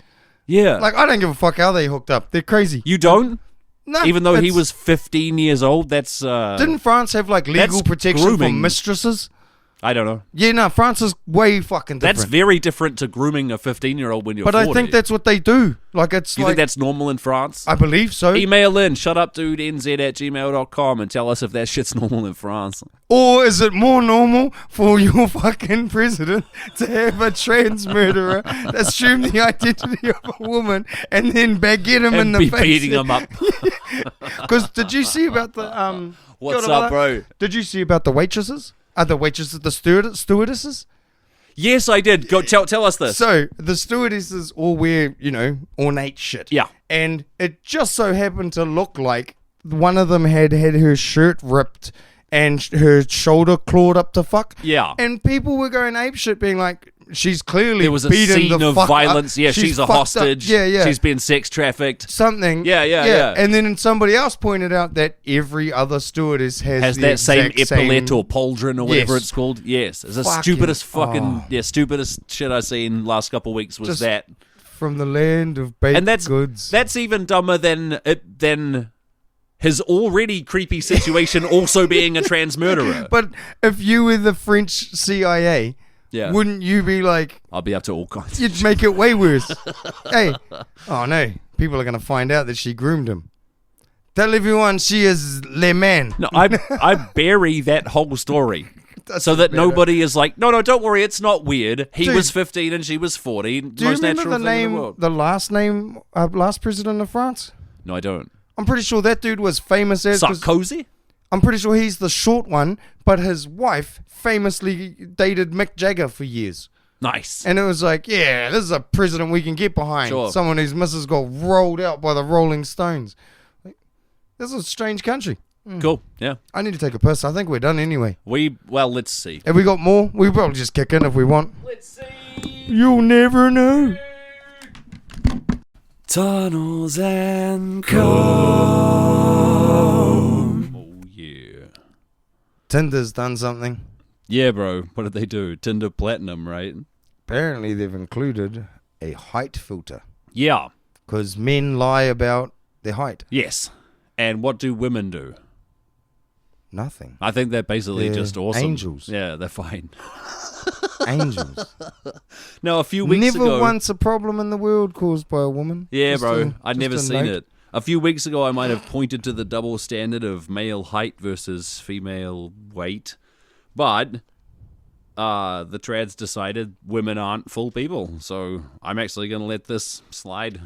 Yeah. Like, I don't give a fuck how they hooked up. They're crazy. You don't? No. Even though he that's- was 15 years old, that's... Didn't France have, like, legal that's protection for grooming. mistresses? I don't know. Yeah, no, France is way fucking different. That's very different to grooming a 15-year-old when you're But 40. I think that's what they do. Like, it's Do you like... think that's normal in France? I believe so. Email in shutupdudenz@gmail.com and tell us if that shit's normal in France. Or is it more normal for your fucking president to have a trans murderer assume the identity of a woman and then baguette him in And the be face? beating him up. Because did you see about the What's up, bro? Did you see about the waitresses? The waitresses, the stewardesses? Yes, I did. Go tell us this. So the stewardesses all wear, ornate shit. Yeah. And it just so happened to look like one of them had her shirt ripped and her shoulder clawed up to fuck. Yeah. And people were going apeshit, being like, she's clearly There was a beaten scene the of fuck violence. up. Yeah, she's a fucked up. hostage. Yeah. She's been sex trafficked. Something. Yeah. And then somebody else pointed out that every other stewardess has the That same exact epaulette or pauldron or whatever Yes. it's called. Yes. It's the Fucking- stupidest oh. stupidest shit I've seen last couple of weeks was Just that. from the land of baked And that's goods. That's even dumber than his already creepy situation also being a trans murderer. But if you were the French CIA, Yeah. wouldn't you be like, I'll be up to all kinds. you'd make it way worse. Hey, oh no, people are going to find out that she groomed him. Tell everyone she is Le Man. No, I bury that whole story. So that better. nobody is like, no, don't worry, it's not weird. He Dude. was 15 and she was 40. Do you Most remember natural the thing in name, the world. the last name, last president of France? No, I don't. I'm pretty sure that dude was famous as... 'cause Sarkozy? I'm pretty sure he's the short one, but his wife famously dated Mick Jagger for years. Nice. And it was like, yeah, this is a president we can get behind. Sure. Someone whose missus got rolled out by the Rolling Stones. Like, this is a strange country. Cool. Yeah. I need to take a piss. I think we're done anyway. Well, let's see. Have we got more? We probably just kick in if we want. Let's see. You'll never know. Tunnels and comb. Oh, yeah. Tinder's done something. Yeah, bro. What did they do? Tinder Platinum, right? Apparently they've included a height filter. Yeah. Because men lie about their height. Yes. And what do women do? Nothing. I think they're basically They're just awesome. angels. Yeah, they're fine. Angels. No, a few weeks Never ago... once a problem in the world caused by a woman. Yeah, Just bro. a- I'd never just a seen note. it. A few weeks ago, I might have pointed to the double standard of male height versus female weight. But the trads decided women aren't full people. So I'm actually going to let this slide.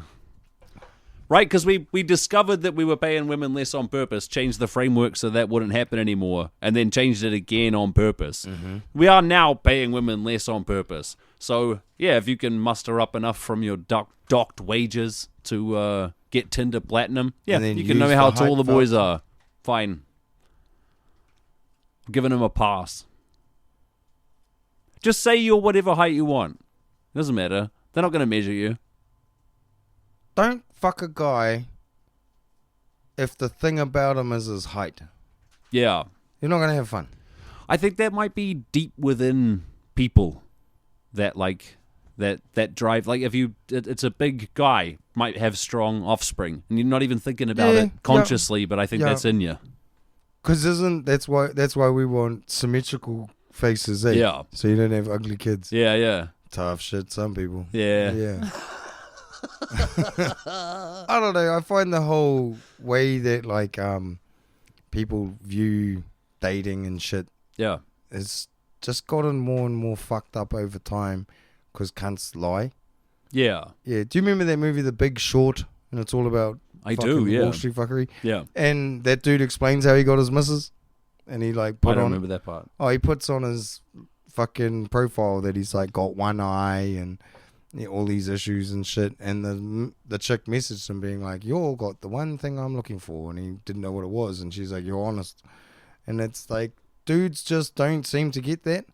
Right, because we discovered that we were paying women less on purpose, changed the framework so that wouldn't happen anymore, and then changed it again on purpose. Mm-hmm. We are now paying women less on purpose. So, yeah, if you can muster up enough from your docked wages to get Tinder Platinum, yeah, And then you can know use how the tall the height boys filter. are. Fine. Giving them a pass. Just say you're whatever height you want. Doesn't matter. They're not going to measure you. Don't fuck a guy if the thing about him is his height. Yeah. You're not going to have fun. I think that might be deep within people that like that drive. Like if it's a big guy might have strong offspring, and you're not even thinking about Yeah, it consciously, but I think yeah. that's in you. Because that's why we want symmetrical faces, eh? Yeah. So you don't have ugly kids. Yeah, yeah, Tough shit, some people. yeah. Yeah. I don't know. I find the whole way that like people view dating and shit Yeah. is just gotten more and more fucked up over time because cunts lie. Yeah. Yeah. Do you remember that movie, The Big Short? And it's all about I fucking do, yeah. Wall Street fuckery. Yeah. And that dude explains how he got his missus. And he like I put don't on. remember that part. Oh, he puts on his fucking profile that he's like got one eye and all these issues and shit. And the chick messaged him being like, "You got the one thing I'm looking for," and he didn't know what it was. And she's like, "You're honest." And it's like, dudes just don't seem to get that.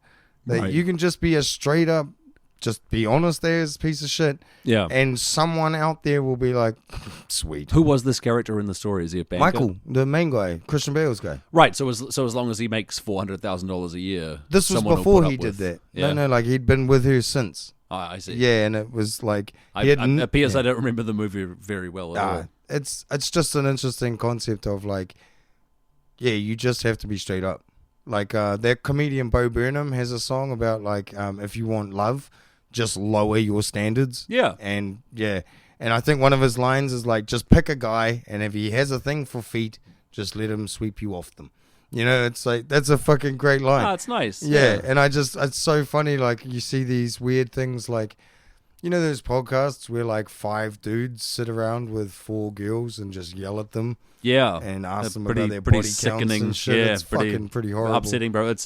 That Right. you can just be a straight up, just be honest. There's a piece of shit, Yeah. and someone out there will be like, "Sweet." Who was this character in the story? Is he a banker? Michael, the main guy, Christian Bale's guy. Right. So as long as he makes $400,000 a year, This was someone will before put he up did with- that. Yeah. No, like he'd been with her since. I see. Yeah, and it was like It appears I don't remember the movie very well at all. It's just an interesting concept of like, yeah, you just have to be straight up. Like that comedian Bo Burnham has a song about like if you want love, just lower your standards. Yeah. And yeah, and I think one of his lines is like, just pick a guy, and if he has a thing for feet, just let him sweep you off them. You know, it's like, that's a fucking great line. Ah, it's nice. Yeah, and it's so funny, like, you see these weird things, like, you know those podcasts where, like, 5 dudes sit around with 4 girls and just yell at them Yeah. and ask They're them pretty- about their pretty body counts sickening. and shit. Yeah, It's pretty pretty horrible. Upsetting, bro. It's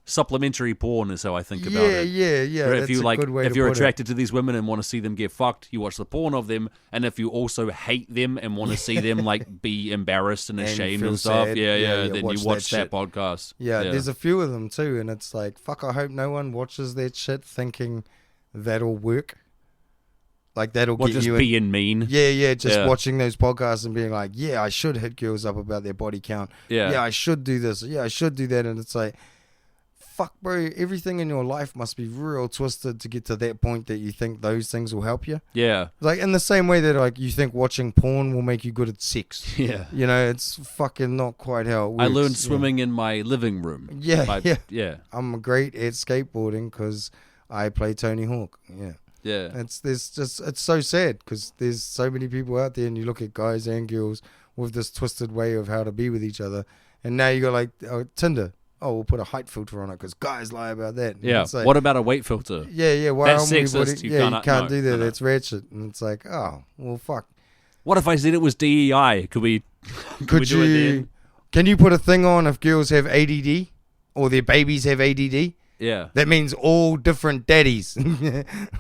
supplementary porn is how I think about Yeah, it. yeah. Where That's if you a like, good way if to you're put it. attracted to these women and want to see them get fucked, you watch the porn of them. And if you also hate them and want to see them like be embarrassed and And ashamed feel and stuff, sad. yeah, Yeah, then watch you watch that that shit. podcast. Yeah, there's a few of them too, and it's like, fuck, I hope no one watches that shit thinking that'll work. Like, that'll What, get just you in. being mean? Yeah, just Yeah. watching those podcasts and being like, yeah, I should hit girls up about their body count. Yeah. I should do this. Yeah, I should do that. And it's like, fuck, bro, everything in your life must be real twisted to get to that point that you think those things will help you. Yeah. Like, in the same way that, like, you think watching porn will make you good at sex. Yeah. You know, it's fucking not quite how it works. I learned swimming in my living room. Yeah, yeah. Yeah. I'm great at skateboarding because I play Tony Hawk. Yeah. Yeah. It's so sad because there's so many people out there, and you look at guys and girls with this twisted way of how to be with each other, and now you got like Tinder. Oh, we'll put a height filter on it because guys lie about that. And Yeah. it's like, What about a weight filter? yeah. Why That's aren't we sexist. putting- You yeah, you can't- can't no, do that. no. That's ratchet. And it's like, oh, well, fuck. What if I said it was DEI? Could we Could do it you? then? Can you put a thing on if girls have ADD or their babies have ADD? Yeah. That means all different daddies.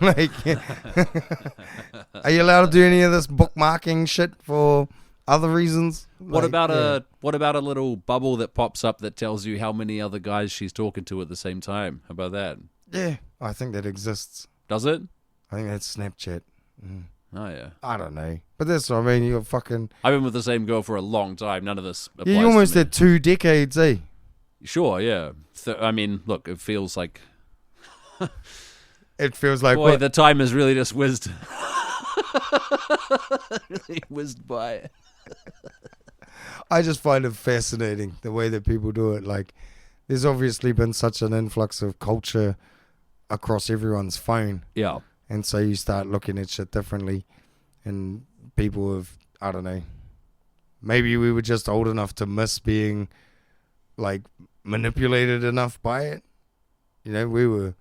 Like, are you allowed to do any of this bookmarking shit for other reasons? What Like, about yeah. what about a little bubble that pops up that tells you how many other guys she's talking to at the same time? How about that? Yeah, I think that exists. Does it? I think that's Snapchat. Oh yeah. I don't know, but that's what I mean. You're fucking. I've been with the same girl for a long time. None of this applies Yeah, you almost to me. had 2 decades, eh? Sure, yeah. I mean, look, it feels like It feels like boy, what? the time has really just whizzed. Really whizzed by. I just find it fascinating the way that people do it. Like, there's obviously been such an influx of culture across everyone's phone, Yeah. and so you start looking at shit differently, and people have, I don't know, maybe we were just old enough to miss being like manipulated enough by it. You know, we were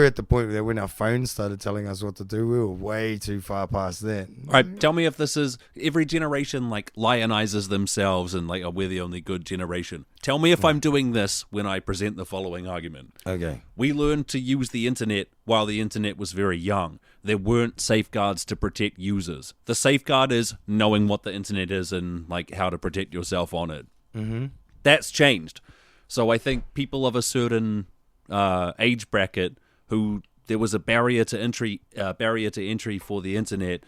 at the point that when our phones started telling us what to do, we were way too far past that. All right, tell me if this is every generation like lionizes themselves and like, oh, we're the only good generation. Tell me if I'm doing this when I present the following argument. Okay. We learned to use the internet while the internet was very young. There weren't safeguards to protect users. The safeguard is knowing what the internet is and like how to protect yourself on it. Mm-hmm. That's changed. So I think people of a certain age bracket who there was a barrier to entry for the internet.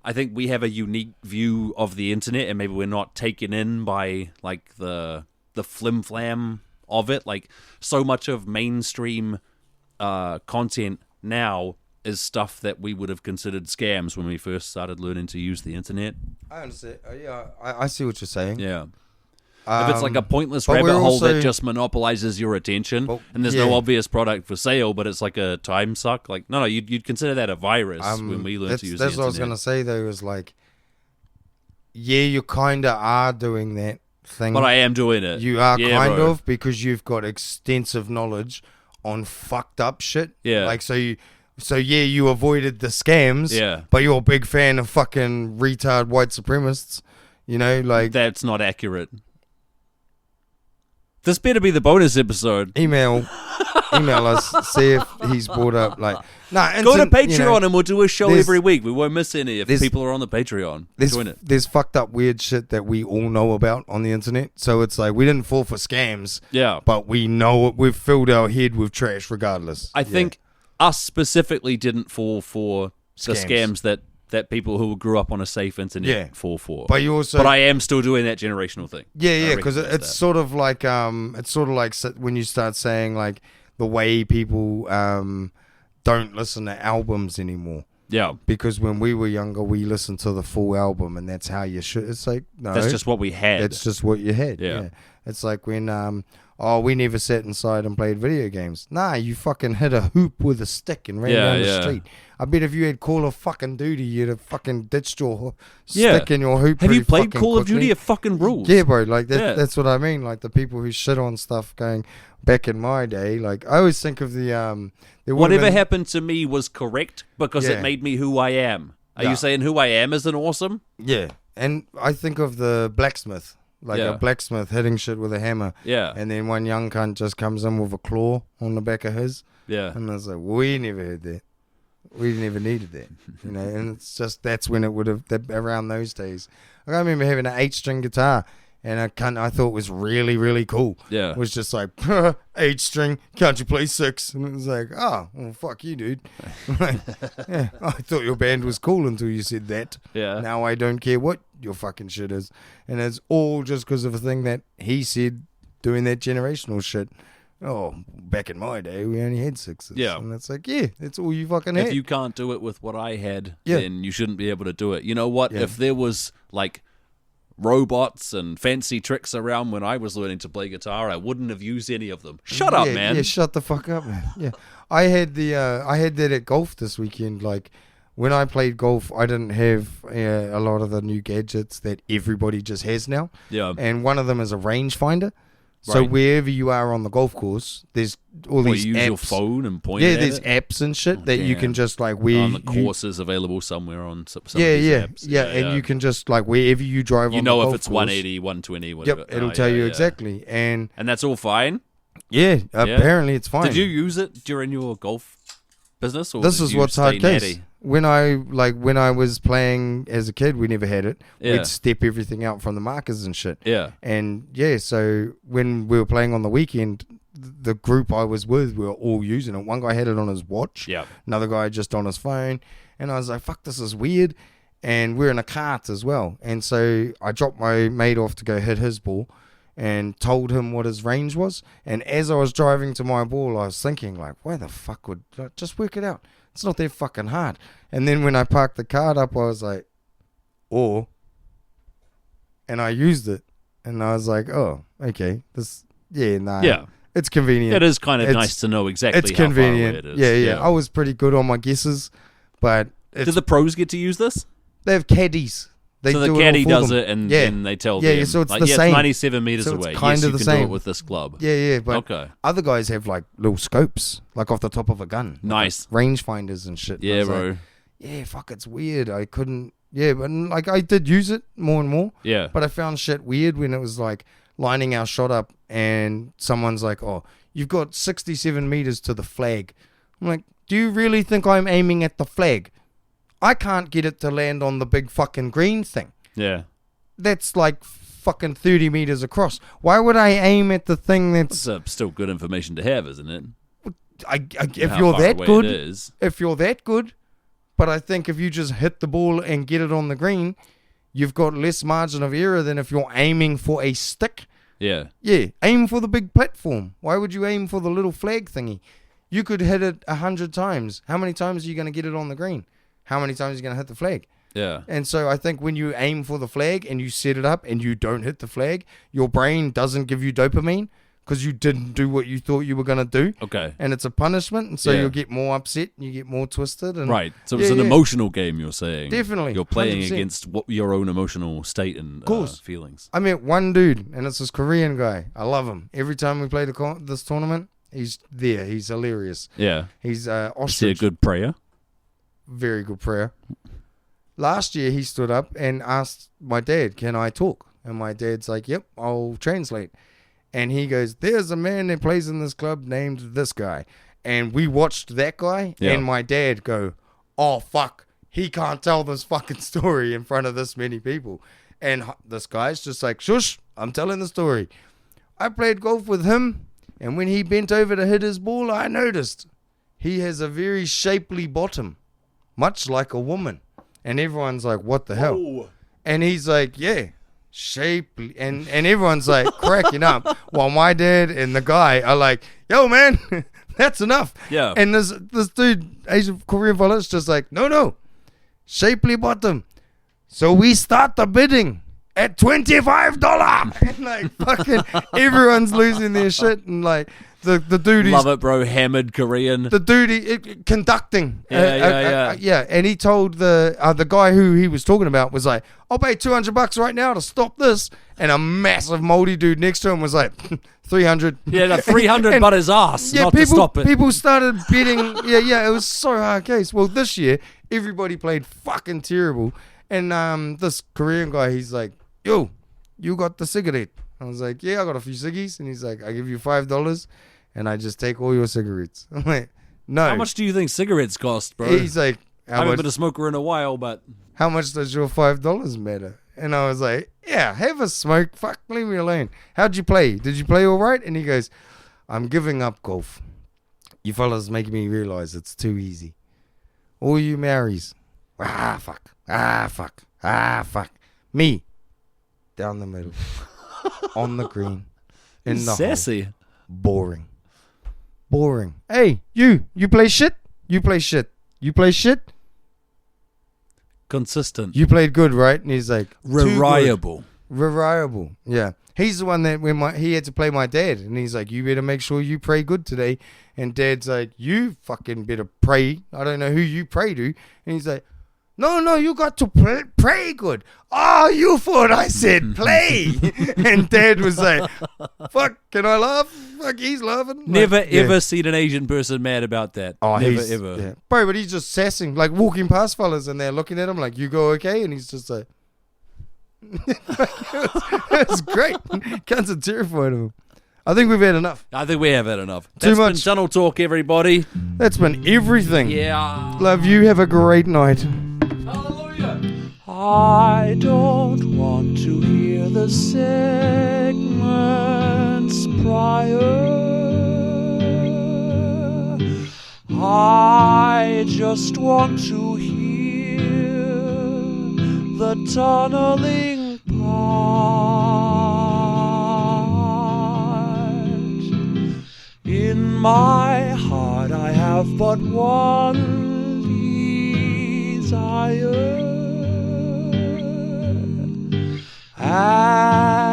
I think we have a unique view of the internet, and maybe we're not taken in by like the flim flam of it. Like so much of mainstream content now is stuff that we would have considered scams when we first started learning to use the internet. I understand. Yeah, I see what you're saying. Yeah. If it's like a pointless but rabbit we're hole also- that just monopolizes your attention, Well, and there's yeah. no obvious product for sale, but it's like a time suck. Like, no, you'd consider that a virus when we learn to use the That's what I was internet. going to say, though, is like, yeah, you kind of are doing that thing. But I am doing it. You are Yeah, kind bro. of, because you've got extensive knowledge on fucked up shit. Yeah. Like, so you avoided the scams. Yeah. But you're a big fan of fucking retard white supremacists. You know, like, That's not accurate. This better be the bonus episode. email us, see if he's brought up, like, Go to Patreon and we'll do a show there's- every week. We won't miss any if there's- people are on the Patreon. Join it. There's fucked up weird shit that we all know about on the internet. So it's like, we didn't fall for scams. Yeah. But we know it. We've filled our head with trash regardless. I think us specifically didn't fall for the Scams. scams that people who grew up on a safe internet Yeah. fall for. But you also, But I am still doing that generational thing. yeah, because recognize it's that. sort of like when you start saying like the way people don't listen to albums anymore. Yeah. Because when we were younger, we listened to the full album, and that's how you should. It's like, no, That's just what we had. That's just what you had. Yeah. Yeah. It's like when we never sat inside and played video games. Nah, you fucking hit a hoop with a stick and ran Yeah, down the yeah. street. I bet if you had Call of fucking Duty, you'd have fucking ditched your Yeah. stick in your hoop. Have you pretty played fucking Call of quickly. Duty? It fucking rules. Yeah, bro. Like Yeah. that's what I mean. Like the people who shit on stuff going back in my day. Like I always think of the there would've Whatever been- happened to me was correct because Yeah. it made me who I am. Are Yeah. you saying who I am isn't awesome? Yeah, and I think of the blacksmith, like Yeah. a blacksmith hitting shit with a hammer. Yeah. And then one young cunt just comes in with a claw on the back of his. Yeah. And I was like, we never had that. We never needed that. You know, and it's just, that's when it would have, around those days. I remember having an 8-string guitar, and a cunt I thought was really, really cool. Yeah. It was just like, 8-string, can't you play 6? And it was like, oh, well, fuck you, dude. Like, yeah, I thought your band was cool until you said that. Yeah. Now I don't care what your fucking shit is. And it's all just because of a thing that he said doing that generational shit. Oh, back in my day, we only had 6s. Yeah. And it's like, yeah, that's all you fucking had. If you can't do it with what I had, Yeah. then you shouldn't be able to do it. You know what? Yeah. If there was like robots and fancy tricks around when I was learning to play guitar, I wouldn't have used any of them. Shut up, Yeah, man. Yeah, shut the fuck up, man. Yeah. I had that at golf this weekend. Like, when I played golf, I didn't have a lot of the new gadgets that everybody just has now. Yeah. And one of them is a rangefinder. So Right. wherever you are on the golf course, there's all these you use apps. your phone and point Yeah, at there's it. apps and shit that you damn. can just like where On the you, courses available somewhere on some of these yeah, apps. and you can just like wherever you drive You on know the if golf it's course, 180, 120, whatever. Yep, it'll tell you exactly. And And that's all fine? apparently it's fine. Did you use it during your golf business? Or This did is you what's stay hard case. natty? When I was playing as a kid, we never had it. Yeah. We'd step everything out from the markers and shit. Yeah. And yeah, so when we were playing on the weekend, the group I was with, we were all using it. One guy had it on his watch. Yeah. Another guy just on his phone. And I was like, fuck, this is weird. And we're in a cart as well. And so I dropped my mate off to go hit his ball and told him what his range was. And as I was driving to my ball, I was thinking, like, why the fuck would just work it out? It's not that fucking hard. And then when I parked the cart up, I was like, and I used it. And I was like, oh, okay. Yeah. It's convenient. It is kind of It's- nice to know exactly It's how far convenient. away it is. Yeah. I was pretty good on my guesses, but Do the pros get to use this? they have caddies. They So the do caddy it all for does them. it, and Yeah. then they tell Yeah, them, so it's like, the yeah, same. it's 97 meters So it's away. kind Yes, of you the can do same. it with this club. Yeah, but Okay. other guys have like little scopes, like off the top of a gun. Nice. Rangefinders and shit. And I Yeah, was like, bro. yeah, fuck, it's weird. I couldn't. Yeah, but like I did use it more and more. Yeah. But I found shit weird when it was like lining our shot up and someone's like, oh, you've got 67 meters to the flag. I'm like, do you really think I'm aiming at the flag? I can't get it to land on the big fucking green thing. Yeah. That's like fucking 30 meters across. Why would I aim at the thing that's... It's still good information to have, isn't it? if How you're far that away good... it is. If you're that good... But I think if you just hit the ball and get it on the green, you've got less margin of error than if you're aiming for a stick. Yeah. Yeah, aim for the big platform. Why would you aim for the little flag thingy? You could hit it 100 times. How many times are you going to get it on the green? How many times are you going to hit the flag? Yeah. And so I think when you aim for the flag and you set it up and you don't hit the flag, your brain doesn't give you dopamine because you didn't do what you thought you were going to do. Okay. And it's a punishment. And so Yeah. you'll get more upset and you get more twisted. And Right. So it's Yeah, an yeah. emotional game, you're saying. Definitely, You're playing 100%. against your own emotional state and course. feelings. I met one dude, and it's this Korean guy. I love him. Every time we play this tournament, he's there. He's hilarious. Yeah. He's Is he a ostrich. good prayer? Very good prayer. Last year, he stood up and asked my dad, can I talk? And my dad's like, yep, I'll translate. And he goes, there's a man that plays in this club named this guy. And we watched that guy Yeah. and my dad go, oh, fuck. He can't tell this fucking story in front of this many people. And this guy's just like, shush, I'm telling the story. I played golf with him. And when he bent over to hit his ball, I noticed he has a very shapely bottom, much like a woman. And everyone's like, what the hell? And he's like, yeah, shapely. And everyone's like cracking up while my dad and the guy are like, yo, man, that's enough. Yeah. And this dude, Asian Korean fella's just like, no, shapely bottom. So we start the bidding at $25. And like fucking everyone's losing their shit. And like the dude Love it, bro. Hammered Korean. the dude conducting. Yeah. Yeah. And he told the guy who he was talking about was like, I'll pay $200 right now to stop this. And a massive moldy dude next to him was like, 300. Yeah, no, 300 And- but his ass, Yeah, not to stop it. people started betting. Yeah, it was so hard case. Well, this year everybody played fucking terrible. And this Korean guy, he's like, yo, you got the cigarette? I was like, yeah, I got a few ciggies. And he's like, I give you $5 and I just take all your cigarettes. I'm like, no. How much do you think cigarettes cost, bro? He's like, I haven't been a smoker in a while, but how much does your $5 matter? And I was like, yeah, have a smoke. Fuck, leave me alone. How'd you play? Did you play all right? And he goes, I'm giving up golf. You fellas make me realize it's too easy. All you marries. Fuck. Fuck. Me. Down the middle. On the green. In the hole. sassy. Boring. Hey, you play shit? You play shit. You play shit? Consistent. You played good, right? And he's like, too good. Reliable. Yeah. He's the one that when he had to play my dad, and he's like, you better make sure you pray good today. And Dad's like, you fucking better pray. I don't know who you pray to. And he's like, No, you got to pray good. Oh, you thought I said play. And Dad was like, fuck, can I laugh? Fuck, he's laughing. Never Like, ever seen an Asian person mad about that. Oh, Never he's, ever. Yeah. Bro, but he's just sassing, like walking past fellas and they're looking at him like, you go okay? And he's just like, it was great. Cunts are terrified of him. I think we've had enough. I think we have had enough. Too That's much. been Tunnel Talk, everybody. That's been everything. Yeah. Love you. Have a great night. Hallelujah. I don't want to hear the segments prior. I just want to hear the tunneling part. In my heart I have but one desire, and